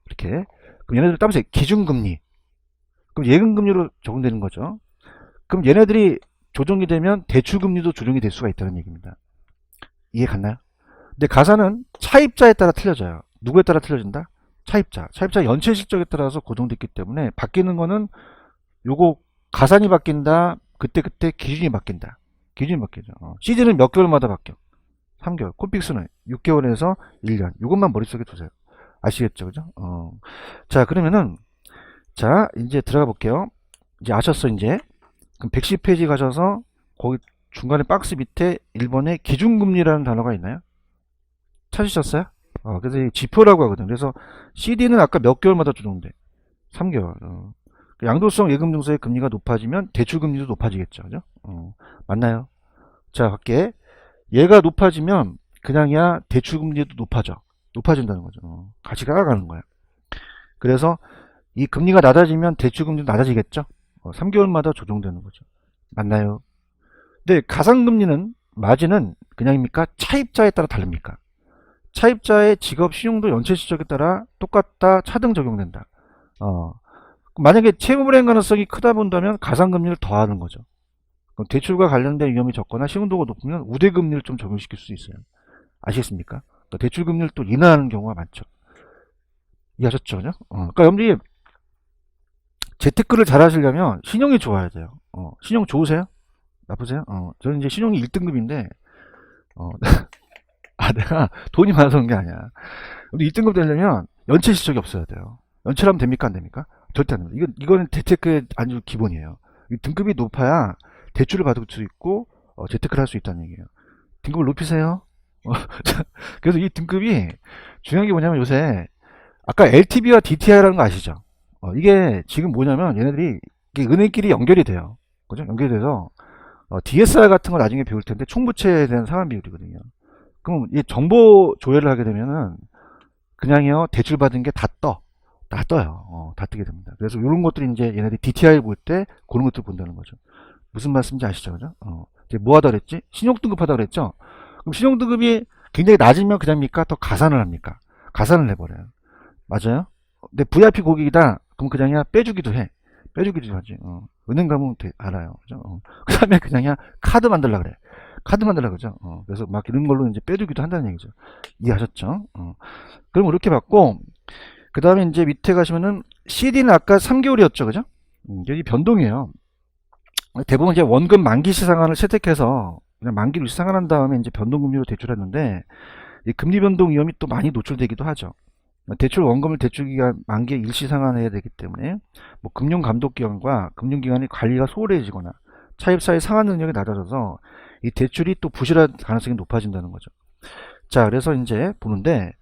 이렇게. 그럼 얘네들 따보세요. 기준금리. 그럼 예금금리로 적용되는 거죠. 그럼 얘네들이 조정이 되면 대출금리도 조정이 될 수가 있다는 얘기입니다. 이해 갔나요? 근데 가산은 차입자에 따라 틀려져요. 누구에 따라 틀려진다? 차입자. 차입자 연체 실적에 따라서 고정됐기 때문에 바뀌는 거는 요거 가산이 바뀐다. 그때그때 기준이 바뀐다. 기준이 바뀌죠. 시즌은 몇 개월마다 바뀌어. 3개월. 코픽스는 6개월에서 1년. 이것만 머릿속에 두세요. 아시겠죠? 그죠? 자, 그러면은, 자, 이제 들어가 볼게요. 이제 아셨어, 이제. 그럼 110페이지 가셔서, 거기 중간에 박스 밑에 1번에 기준금리라는 단어가 있나요? 찾으셨어요? 그래서 이 지표라고 하거든. 그래서 CD는 아까 몇 개월마다 조정돼? 3개월. 양도성 예금증서의 금리가 높아지면 대출금리도 높아지겠죠. 그죠? 맞나요? 자, 갈게. 얘가 높아지면 그냥이야 대출금리도 높아진다는 거죠. 같이 따라가는 거야. 그래서 이 금리가 낮아지면 대출금리도 낮아지겠죠. 3개월마다 조정되는 거죠. 맞나요? 근데 가상금리는 마진은 그냥입니까? 차입자에 따라 다릅니까? 차입자의 직업, 신용도, 연체 실적에 따라 똑같다, 차등 적용된다. 만약에 채무불이행 가능성이 크다 본다면 가상금리를 더하는 거죠. 그럼 대출과 관련된 위험이 적거나 신용도가 높으면 우대금리를 좀 적용시킬 수 있어요. 아시겠습니까? 그러니까 대출금리를 또 인하하는 경우가 많죠. 이해하셨죠? 그죠? 그러니까 여러분들이 재테크를 잘 하시려면 신용이 좋아야 돼요. 신용 좋으세요? 나쁘세요? 저는 이제 신용이 1등급인데, 내가 돈이 많아서 그런 게 아니야. 근데 1등급 되려면 연체 실적이 없어야 돼요. 연체하면 됩니까? 안 됩니까? 절대 안 됩니다. 이거는 재테크의 아주 기본이에요. 등급이 높아야 대출을 받을 수 있고, 재테크를 할 수 있다는 얘기예요. 등급을 높이세요. 그래서 이 등급이 중요한 게 뭐냐면 요새, 아까 LTV와 DTI라는 거 아시죠? 이게 지금 뭐냐면 얘네들이 이게 은행끼리 연결이 돼요. 그죠? 연결이 돼서, DSR 같은 거 나중에 배울 텐데 총부채에 대한 상환 비율이거든요. 그럼 이 정보 조회를 하게 되면은 그냥요 대출 받은 게 다 떠요. 다 뜨게 됩니다. 그래서 이런 것들이 이제 얘네들이 DTI 볼 때 그런 것들 본다는 거죠. 무슨 말씀인지 아시죠, 그죠? 이제 뭐 하다 그랬지? 신용등급 하다 그랬죠? 그럼 신용등급이 굉장히 낮으면 그냥입니까? 더 가산을 합니까? 가산을 해버려요. 맞아요? 근데 VIP 고객이다? 그럼 그냥이야 빼주기도 해. 빼주기도 하지. 은행 가면 알아요. 그죠? 그 다음에 그냥이야 카드 만들라 그래. 카드 만들라 그러죠. 그래서 막 이런 걸로 이제 빼주기도 한다는 얘기죠. 이해하셨죠? 그럼 이렇게 받고, 그 다음에 이제 밑에 가시면은 CD는 아까 3개월이었죠. 그죠? 여기 변동이에요. 대부분 이제 원금 만기 시상한을 채택해서 그냥 만기로 시상한 다음에 이제 변동금리로 대출했는데 이 금리 변동 위험이 또 많이 노출되기도 하죠. 대출 원금을 대출기간 만기에 일시 상환해야 되기 때문에 뭐 금융감독기관과 금융기관의 관리가 소홀해지거나 차입사의 상환 능력이 낮아져서 이 대출이 또 부실할 가능성이 높아진다는 거죠. 자, 그래서 이제 보는데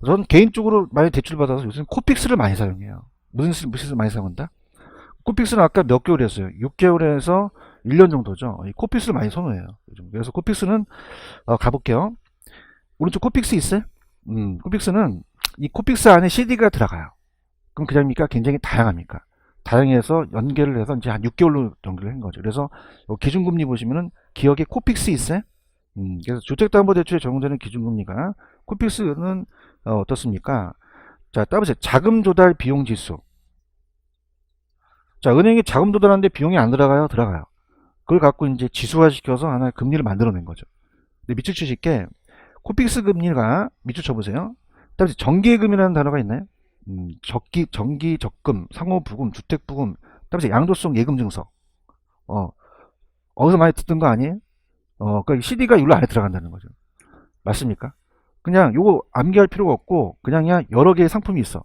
저는 개인적으로 많이 대출 받아서 요즘 코픽스를 많이 사용해요. 무슨 많이 사용한다? 코픽스는 아까 몇 개월이었어요? 6개월에서 1년 정도죠. 이 코픽스를 많이 선호해요. 요즘. 그래서 코픽스는 가볼게요. 오른쪽 코픽스 있어요? 코픽스는 이 코픽스 안에 CD가 들어가요. 그럼 그냥입니까? 굉장히 다양합니까? 다양해서 연계를 해서 이제 한 6개월로 연결을 한 거죠. 그래서 기준금리 보시면은 기억에 코픽스 있어요? 그래서 주택담보대출에 적용되는 기준금리가 코픽스는 어떻습니까? 자, 따보세요. 자금 조달 비용 지수. 자, 은행이 자금 조달하는데 비용이 안 들어가요? 들어가요. 그걸 갖고 이제 지수화 시켜서 하나의 금리를 만들어낸 거죠. 근데 밑줄 치실게 코픽스 금리가 밑줄 쳐보세요. 따보세요. 정기예금이라는 단어가 있나요? 정기 적금, 상호부금, 주택부금, 따보세요. 양도성 예금증서. 어디서 많이 듣던 거 아니에요? 그러니까 CD가 율로 안에 들어간다는 거죠. 맞습니까? 그냥 요거 암기할 필요가 없고 그냥 여러 개의 상품이 있어.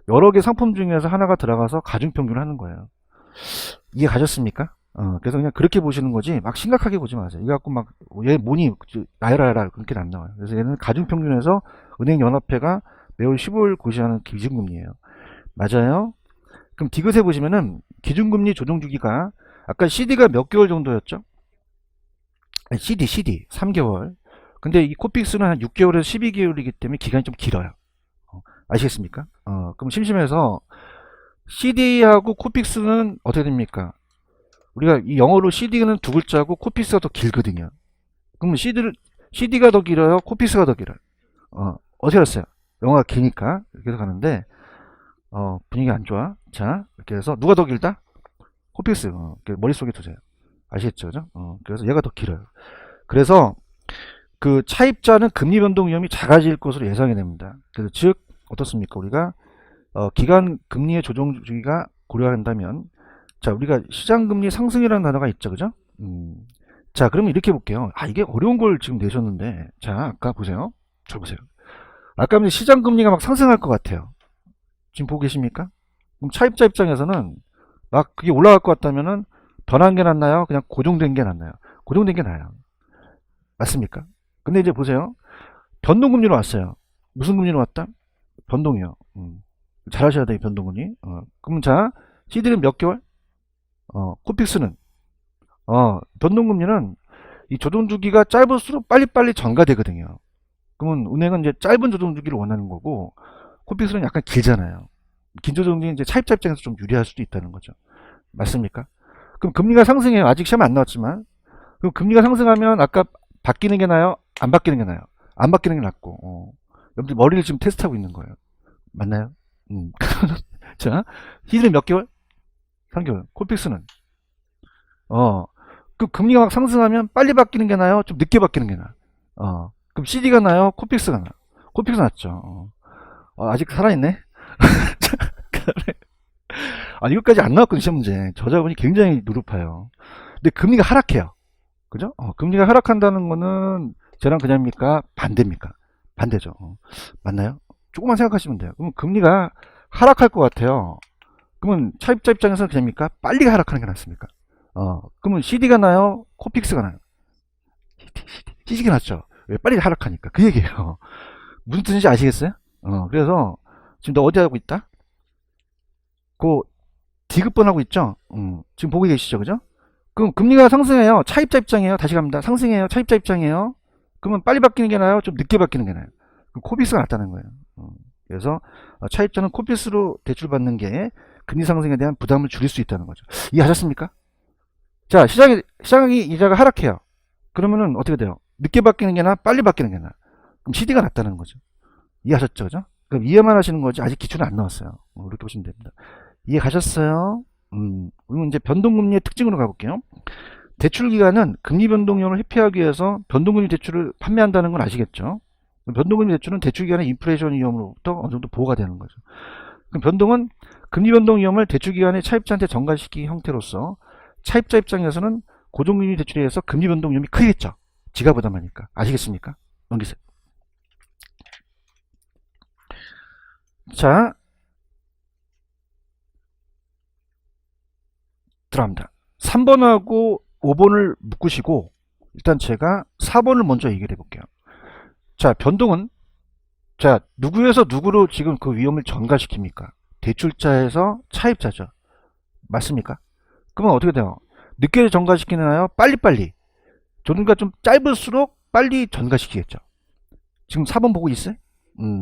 여러 개의 상품 중에서 하나가 들어가서 가중평균을 하는 거예요. 이해 가셨습니까? 그래서 그냥 그렇게 보시는 거지 막 심각하게 보지 마세요. 이거 갖고 막 얘 뭐니 나열하라 그렇게 안 나와요. 그래서 얘는 가중평균에서 은행연합회가 매월 15일 고시하는 기준금리예요. 맞아요? 그럼 디귿에 보시면은 기준금리 조정주기가 아까 CD가 몇 개월 정도였죠? 아니, CD 3개월. 근데 이 코픽스는 한 6개월에서 12개월이기 때문에 기간이 좀 길어요. 아시겠습니까? 그럼 심심해서 CD하고 코픽스는 어떻게 됩니까? 우리가 이 영어로 CD는 두 글자고 코픽스가 더 길거든요. 그럼 CD가 더 길어요? 코픽스가 더 길어요? 어떻게 알았어요? 영어가 기니까 이렇게 해서 가는데 분위기 안 좋아. 자, 이렇게 해서 누가 더 길다? 코픽스. 머릿속에 두세요. 아시겠죠? 그죠? 그래서 얘가 더 길어요. 그래서 그 차입자는 금리 변동 위험이 작아질 것으로 예상이 됩니다. 그래서 즉 어떻습니까? 우리가 기간 금리의 조정 주기가 고려한다면 자 우리가 시장 금리 상승이라는 단어가 있죠, 그죠? 자, 그러면 이렇게 볼게요. 아, 이게 어려운 걸 지금 내셨는데, 자, 아까 보세요. 저 보세요. 아까 이제 시장 금리가 막 상승할 것 같아요. 지금 보고 계십니까? 그럼 차입자 입장에서는 막 그게 올라갈 것 같다면은 더 나은 게 낫나요? 그냥 고정된 게 낫나요? 고정된 게 나아요. 맞습니까? 근데 이제 보세요. 변동금리로 왔어요. 무슨 금리로 왔다? 변동이요. 잘하셔야 돼요, 변동금리. 그럼 자, C들은 몇 개월? 코픽스는 변동금리는 이 조정주기가 짧을수록 빨리빨리 전가되거든요. 그러면 은행은 이제 짧은 조정주기를 원하는 거고, 코픽스는 약간 길잖아요. 긴 조정주기는 이제 차입자 입장에서 좀 유리할 수도 있다는 거죠. 맞습니까? 그럼 금리가 상승해요. 아직 시험 안 나왔지만. 그럼 금리가 상승하면 아까 바뀌는 게 나아요? 안 바뀌는 게 나아요? 안 바뀌는 게 낫고. 여러분들 머리를 지금 테스트하고 있는 거예요. 맞나요? 자, 히드는 몇 개월? 3개월. 코픽스는 그 금리가 막 상승하면 빨리 바뀌는 게 나아요? 좀 늦게 바뀌는 게 나아요? 그럼 CD가 나아요? 코픽스가 나아요? 코픽스 낫죠. 아직 살아있네? 이것까지 안 나왔거든요, 시험 문제. 저자분이 굉장히 누룹해요. 근데 금리가 하락해요. 그죠? 금리가 하락한다는 거는 저랑 그냥입니까? 반대입니까? 반대죠. 맞나요? 조금만 생각하시면 돼요. 그럼 금리가 하락할 것 같아요. 그러면 차입자 입장에서는 그냥입니까? 빨리 하락하는 게 낫습니까? 그러면 CD가 나요? 코픽스가 나요? CD가 낫죠. 왜? 빨리 하락하니까. 그 얘기예요. 무슨 뜻인지 아시겠어요? 그래서 지금 너 어디 하고 있다? 그 디귿번 하고 있죠? 지금 보고 계시죠? 그죠? 그럼 금리가 상승해요. 차입자 입장이에요. 다시 갑니다. 상승해요. 차입자 입장이에요. 그러면 빨리 바뀌는 게 나아요? 좀 늦게 바뀌는 게 나아요? 그럼 코픽스가 낫다는 거예요. 그래서 차입자는 코픽스로 대출받는 게 금리 상승에 대한 부담을 줄일 수 있다는 거죠. 이해하셨습니까? 자, 시장이 이자가 하락해요. 그러면은 어떻게 돼요? 늦게 바뀌는 게 나아? 빨리 바뀌는 게 나아? 그럼 CD가 낫다는 거죠. 이해하셨죠? 그죠? 그럼 이해만 하시는 거지 아직 기출은 안 나왔어요. 이렇게 보시면 됩니다. 이해 가셨어요? 그러면 이제 변동금리의 특징으로 가볼게요. 대출 기간은 금리 변동 위험을 회피하기 위해서 변동금리 대출을 판매한다는 건 아시겠죠? 변동금리 대출은 대출 기간의 인플레이션 위험으로부터 어느 정도 보호가 되는 거죠. 그럼 변동은 금리 변동 위험을 대출 기간의 차입자한테 전가시키기 형태로서 차입자 입장에서는 고정금리 대출에 의해서 금리 변동 위험이 크겠죠. 지가 부담하니까. 아시겠습니까? 넘기세요. 자, 들어갑니다. 3번하고 5번을 묶으시고 일단 제가 4번을 먼저 얘기를 해볼게요. 자, 변동은 자, 누구에서 누구로 지금 그 위험을 전가시킵니까? 대출자에서 차입자죠. 맞습니까? 그러면 어떻게 돼요? 늦게 전가시키나요? 빨리빨리. 조금가 좀 짧을수록 빨리 전가시키겠죠. 지금 4번 보고 있어요?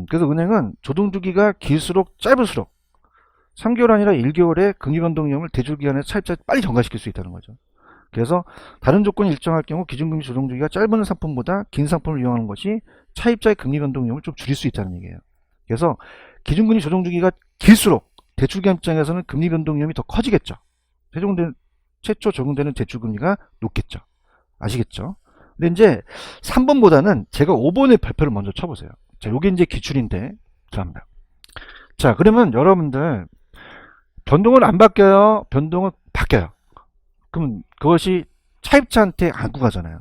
그래서 은행은 조정주기가 길수록 짧을수록 3개월 아니라 1개월의 금리 변동 위험을 대출 기간에 차입자 빨리 전가시킬 수 있다는 거죠. 그래서 다른 조건이 일정할 경우 기준금리 조정주기가 짧은 상품보다 긴 상품을 이용하는 것이 차입자의 금리 변동 위험을 좀 줄일 수 있다는 얘기예요. 그래서 기준금리 조정주기가 길수록 대출기관 입장에서는 금리 변동 위험이 더 커지겠죠. 최초 적용되는 대출금리가 높겠죠. 아시겠죠? 근데 이제 3번보다는 제가 5번의 발표를 먼저 쳐보세요. 자, 요게 이제 기출인데 들어갑니다. 자, 그러면 여러분들 변동은 안 바뀌어요? 변동은 바뀌어요. 그럼 그것이 차입자한테 안고 가잖아요.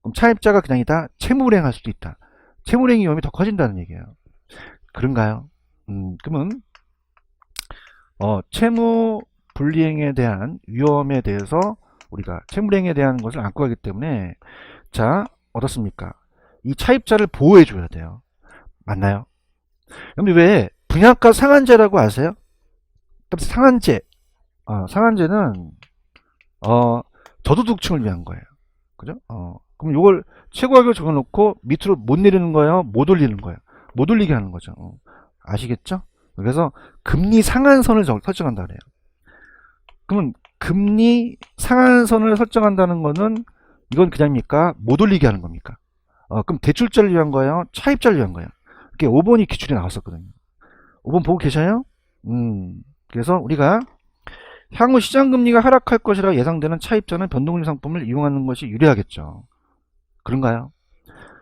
그럼 차입자가 그냥이다 채무불이행할 수도 있다. 채무불이행 위험이 더 커진다는 얘기예요. 그런가요? 그러면 채무 불이행에 대한 위험에 대해서 우리가 채무불이행에 대한 것을 안고 가기 때문에 자, 어떻습니까? 이 차입자를 보호해 줘야 돼요. 맞나요? 그럼 왜 분양가 상한제라고 아세요? 상한제. 상한제는 저소득층을 위한 거예요. 그죠? 그럼 이걸 최고가격 적어놓고 밑으로 못 내리는 거예요? 못 올리는 거예요? 못 올리게 하는 거죠. 아시겠죠? 그래서 금리 상한선을 설정한다 그래요. 그러면 금리 상한선을 설정한다는 거는 이건 그냥입니까? 못 올리게 하는 겁니까? 그럼 대출자를 위한 거예요? 차입자를 위한 거예요? 이렇게 5번이 기출이 나왔었거든요. 5번 보고 계셔요? 그래서 우리가 향후 시장금리가 하락할 것이라 예상되는 차입자는 변동금리 상품을 이용하는 것이 유리하겠죠. 그런가요?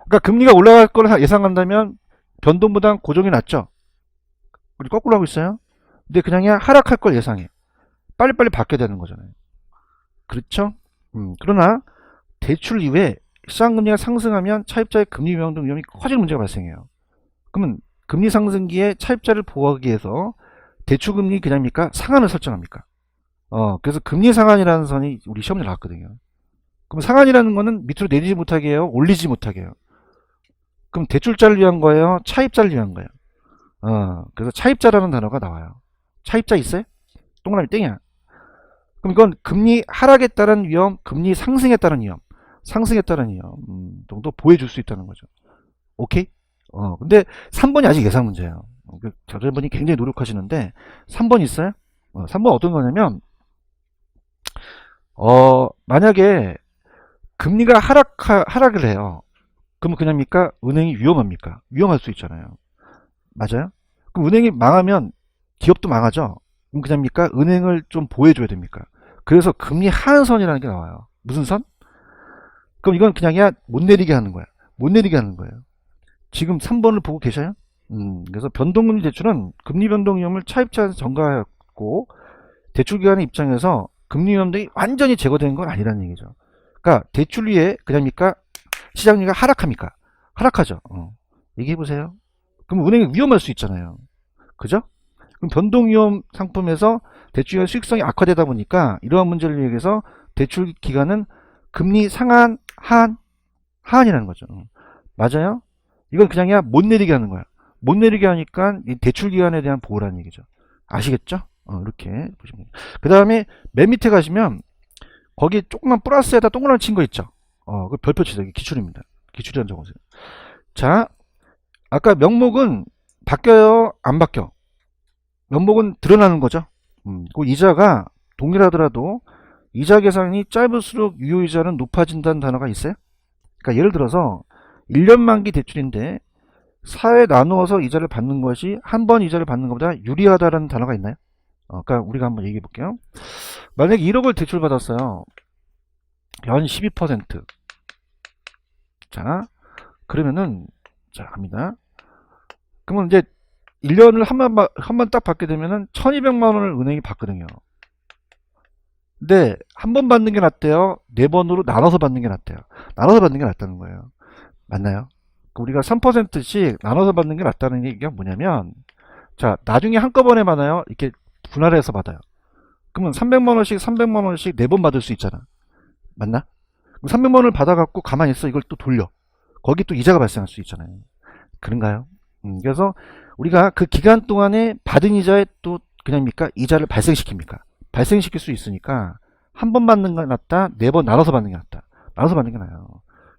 그러니까 금리가 올라갈 걸 예상한다면 변동보단 고정이 낫죠. 우리 거꾸로 하고 있어요. 근데 그냥 하락할 걸 예상해. 빨리빨리 바뀌어야 되는 거잖아요. 그렇죠? 그러나 대출 이후에 시장금리가 상승하면 차입자의 금리 변동 위험이 커질 문제가 발생해요. 그러면 금리 상승기에 차입자를 보호하기 위해서 대출금리 그냥입니까? 상한을 설정합니까? 그래서 금리 상한이라는 선이 우리 시험에 나왔거든요. 그럼 상한이라는 거는 밑으로 내리지 못하게 해요? 올리지 못하게 해요? 그럼 대출자를 위한 거예요? 차입자를 위한 거예요? 그래서 차입자라는 단어가 나와요. 차입자 있어요? 동그라미 땡이야. 그럼 이건 금리 하락에 따른 위험, 금리 상승에 따른 위험, 상승에 따른 위험 정도 보여줄 수 있다는 거죠. 오케이? 근데 3번이 아직 예상 문제예요. 저자분이 굉장히 노력하시는데 3번 있어요? 3번 어떤 거냐면 만약에 금리가 하락을 해요. 그러면 그냥입니까? 은행이 위험합니까? 위험할 수 있잖아요. 맞아요? 그럼 은행이 망하면 기업도 망하죠? 그럼 그냥입니까? 은행을 좀 보호해줘야 됩니까? 그래서 금리 하한선이라는 게 나와요. 무슨 선? 그럼 이건 그냥이야 못 내리게 하는 거야. 못 내리게 하는 거예요. 지금 3번을 보고 계셔요? 그래서 변동금리 대출은 금리 변동 위험을 차입자에서 전가하였고 대출기관의 입장에서 금리 위험 등이 완전히 제거된 건 아니라는 얘기죠. 그러니까 대출 위에 그냥입니까? 시장리가 하락합니까? 하락하죠. 얘기해보세요. 그럼 은행이 위험할 수 있잖아요. 그죠? 그럼 변동위험 상품에서 대출기관 수익성이 악화되다 보니까 이러한 문제를 위해서 대출 기간은 금리 상한, 하한이라는 거죠. 맞아요? 이건 그냥이야 못 내리게 하는 거야. 못 내리게 하니까 이 대출 기간에 대한 보호라는 얘기죠. 아시겠죠? 이렇게 보시면. 그 다음에 맨 밑에 가시면 거기 조그만 플러스에다 동그라미 친 거 있죠? 그 별표 치세요. 기출입니다. 기출이란 적으세요. 자, 아까 명목은 바뀌어요? 안 바뀌어? 명목은 드러나는 거죠. 그 이자가 동일하더라도 이자 계산이 짧을수록 유효이자는 높아진다는 단어가 있어요. 그러니까 예를 들어서 1년 만기 대출인데 4회 나누어서 이자를 받는 것이 한 번 이자를 받는 것보다 유리하다라는 단어가 있나요? 그러니까 우리가 한번 얘기해 볼게요. 만약에 1억을 대출 받았어요. 연 12%. 자, 그러면은 자 갑니다. 그러면 이제 1년을 한 번 딱 받게 되면은 1200만 원을 은행이 받거든요. 근데 한 번 받는 게 낫대요? 4번으로 나눠서 받는 게 낫대요? 나눠서 받는 게 낫다는 거예요. 맞나요? 우리가 3%씩 나눠서 받는 게 낫다는 얘기가 뭐냐면 자 나중에 한꺼번에 받아요? 이렇게 분할을 해서 받아요. 그러면 300만원씩 300만원씩 4번 받을 수 있잖아. 맞나? 300만원을 받아갖고 가만히 있어. 이걸 또 돌려. 거기 또 이자가 발생할 수 있잖아요. 그런가요? 그래서 우리가 그 기간 동안에 받은 이자에 또 그냥입니까? 이자를 발생시킵니까? 발생시킬 수 있으니까 한 번 받는 게 낫다, 4번 나눠서 받는 게 낫다. 나눠서 받는 게 나아요.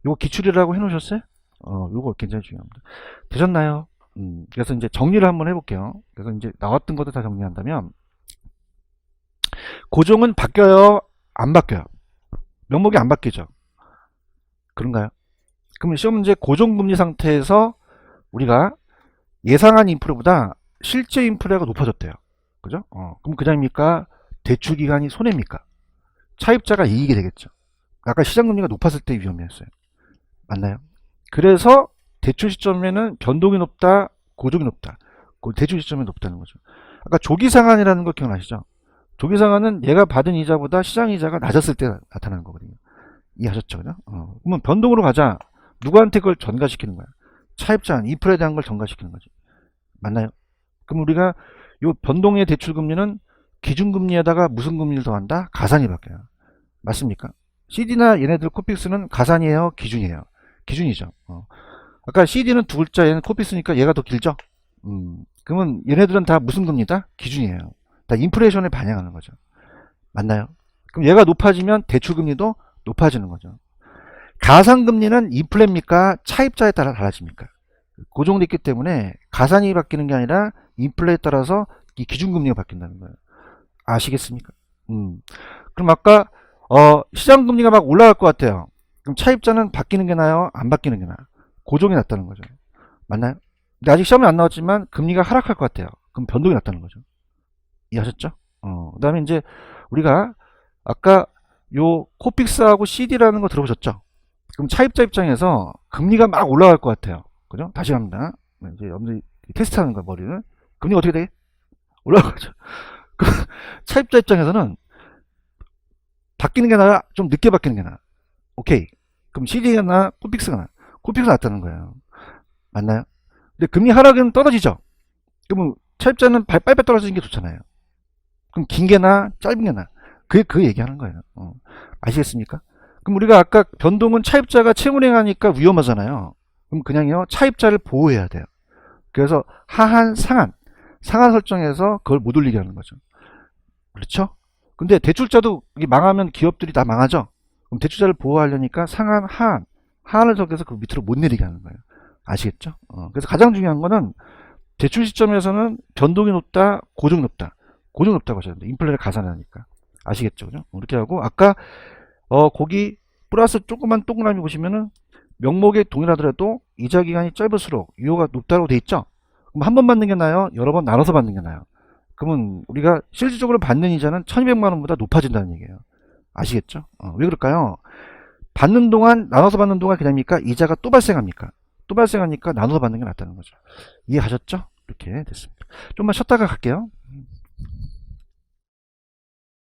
요거 기출이라고 해놓으셨어요? 요거 굉장히 중요합니다. 되셨나요? 그래서 이제 정리를 한번 해볼게요. 그래서 이제 나왔던 것도 다 정리한다면 고종은 바뀌어요? 안 바뀌어요? 명목이 안 바뀌죠? 그런가요? 그러면 시험 문제 고정금리 상태에서 우리가 예상한 인플레보다 실제 인플레가 높아졌대요. 그죠? 그럼 그냥입니까? 대출 기간이 손해입니까? 차입자가 이익이 되겠죠. 아까 시장금리가 높았을 때 위험이었어요. 맞나요? 그래서 대출 시점에는 변동이 높다, 고정이 높다. 대출 시점이 높다는 거죠. 아까 조기상한이라는 거 기억나시죠? 조기상한은 얘가 받은 이자보다 시장이자가 낮았을 때 나타나는 거거든요. 이해하셨죠? 그죠? 그러면 변동으로 가자. 누구한테 그걸 전가시키는 거야? 차입자, 인플레에 대한 걸 전가시키는 거지. 맞나요? 그럼 우리가 요 변동의 대출금리는 기준금리에다가 무슨 금리를 더한다? 가산이 바뀌어요. 맞습니까? CD나 얘네들 코픽스는 가산이에요? 기준이에요? 기준이죠. 아까 CD는 두 글자, 얘는 코픽스니까 얘가 더 길죠? 그러면 얘네들은 다 무슨 금리다? 기준이에요. 다 인플레이션에 반영하는 거죠. 맞나요? 그럼 얘가 높아지면 대출금리도 높아지는 거죠. 가산금리는 인플레입니까? 차입자에 따라 달라집니까? 고정됐기 때문에 가산이 바뀌는 게 아니라 인플레에 따라서 이 기준금리가 바뀐다는 거예요. 아시겠습니까? 그럼 아까 시장금리가 막 올라갈 것 같아요. 그럼 차입자는 바뀌는 게 나아요? 안 바뀌는 게 나아요? 고정이 낫다는 거죠. 맞나요? 근데 아직 시험에 안 나왔지만 금리가 하락할 것 같아요. 그럼 변동이 낫다는 거죠. 이해하셨죠? 그 다음에 이제 우리가 아까 요 코픽스하고 CD라는 거 들어보셨죠? 그럼 차입자 입장에서 금리가 막 올라갈 것 같아요. 그죠? 다시 갑니다. 이제 여러분들이 테스트하는 거야, 머리를. 금리가 어떻게 돼? 올라가죠. 차입자 입장에서는 바뀌는 게 나아? 좀 늦게 바뀌는 게 나아? 오케이. 그럼 CD가 나, 코픽스가 나. 코픽스가 낫다는 거예요. 맞나요? 근데 금리 하락은 떨어지죠. 그러면 차입자는 빨빨 떨어지는 게 좋잖아요. 그럼 긴 게 나, 짧은 게 나. 그 얘기하는 거예요. 아시겠습니까? 그럼 우리가 아까 변동은 차입자가 채무행하니까 위험하잖아요. 그럼 그냥요, 차입자를 보호해야 돼요. 그래서 하한, 상한. 상한 설정해서 그걸 못 올리게 하는 거죠. 그렇죠? 근데 대출자도 이게 망하면 기업들이 다 망하죠? 그럼 대출자를 보호하려니까 상한, 하한. 하한을 적용해서 그 밑으로 못 내리게 하는 거예요. 아시겠죠? 그래서 가장 중요한 거는 대출 시점에서는 변동이 높다, 고정이 높다. 고정이 높다고 하셔야 됩니다. 인플레를 가산하니까. 아시겠죠? 그죠? 이렇게 하고, 아까, 거기, 플러스 조그만 동그라미 보시면은, 명목에 동일하더라도 이자 기간이 짧을수록 유효가 높다고 돼 있죠? 그럼 한 번 받는 게 나아요? 여러 번 나눠서 받는 게 나아요? 그러면 우리가 실질적으로 받는 이자는 1200만 원보다 높아진다는 얘기예요. 아시겠죠? 왜 그럴까요? 받는 동안, 나눠서 받는 동안 그냥입니까? 이자가 또 발생합니까? 또 발생하니까 나눠서 받는 게 낫다는 거죠. 이해하셨죠? 이렇게 됐습니다. 좀만 쉬었다가 갈게요.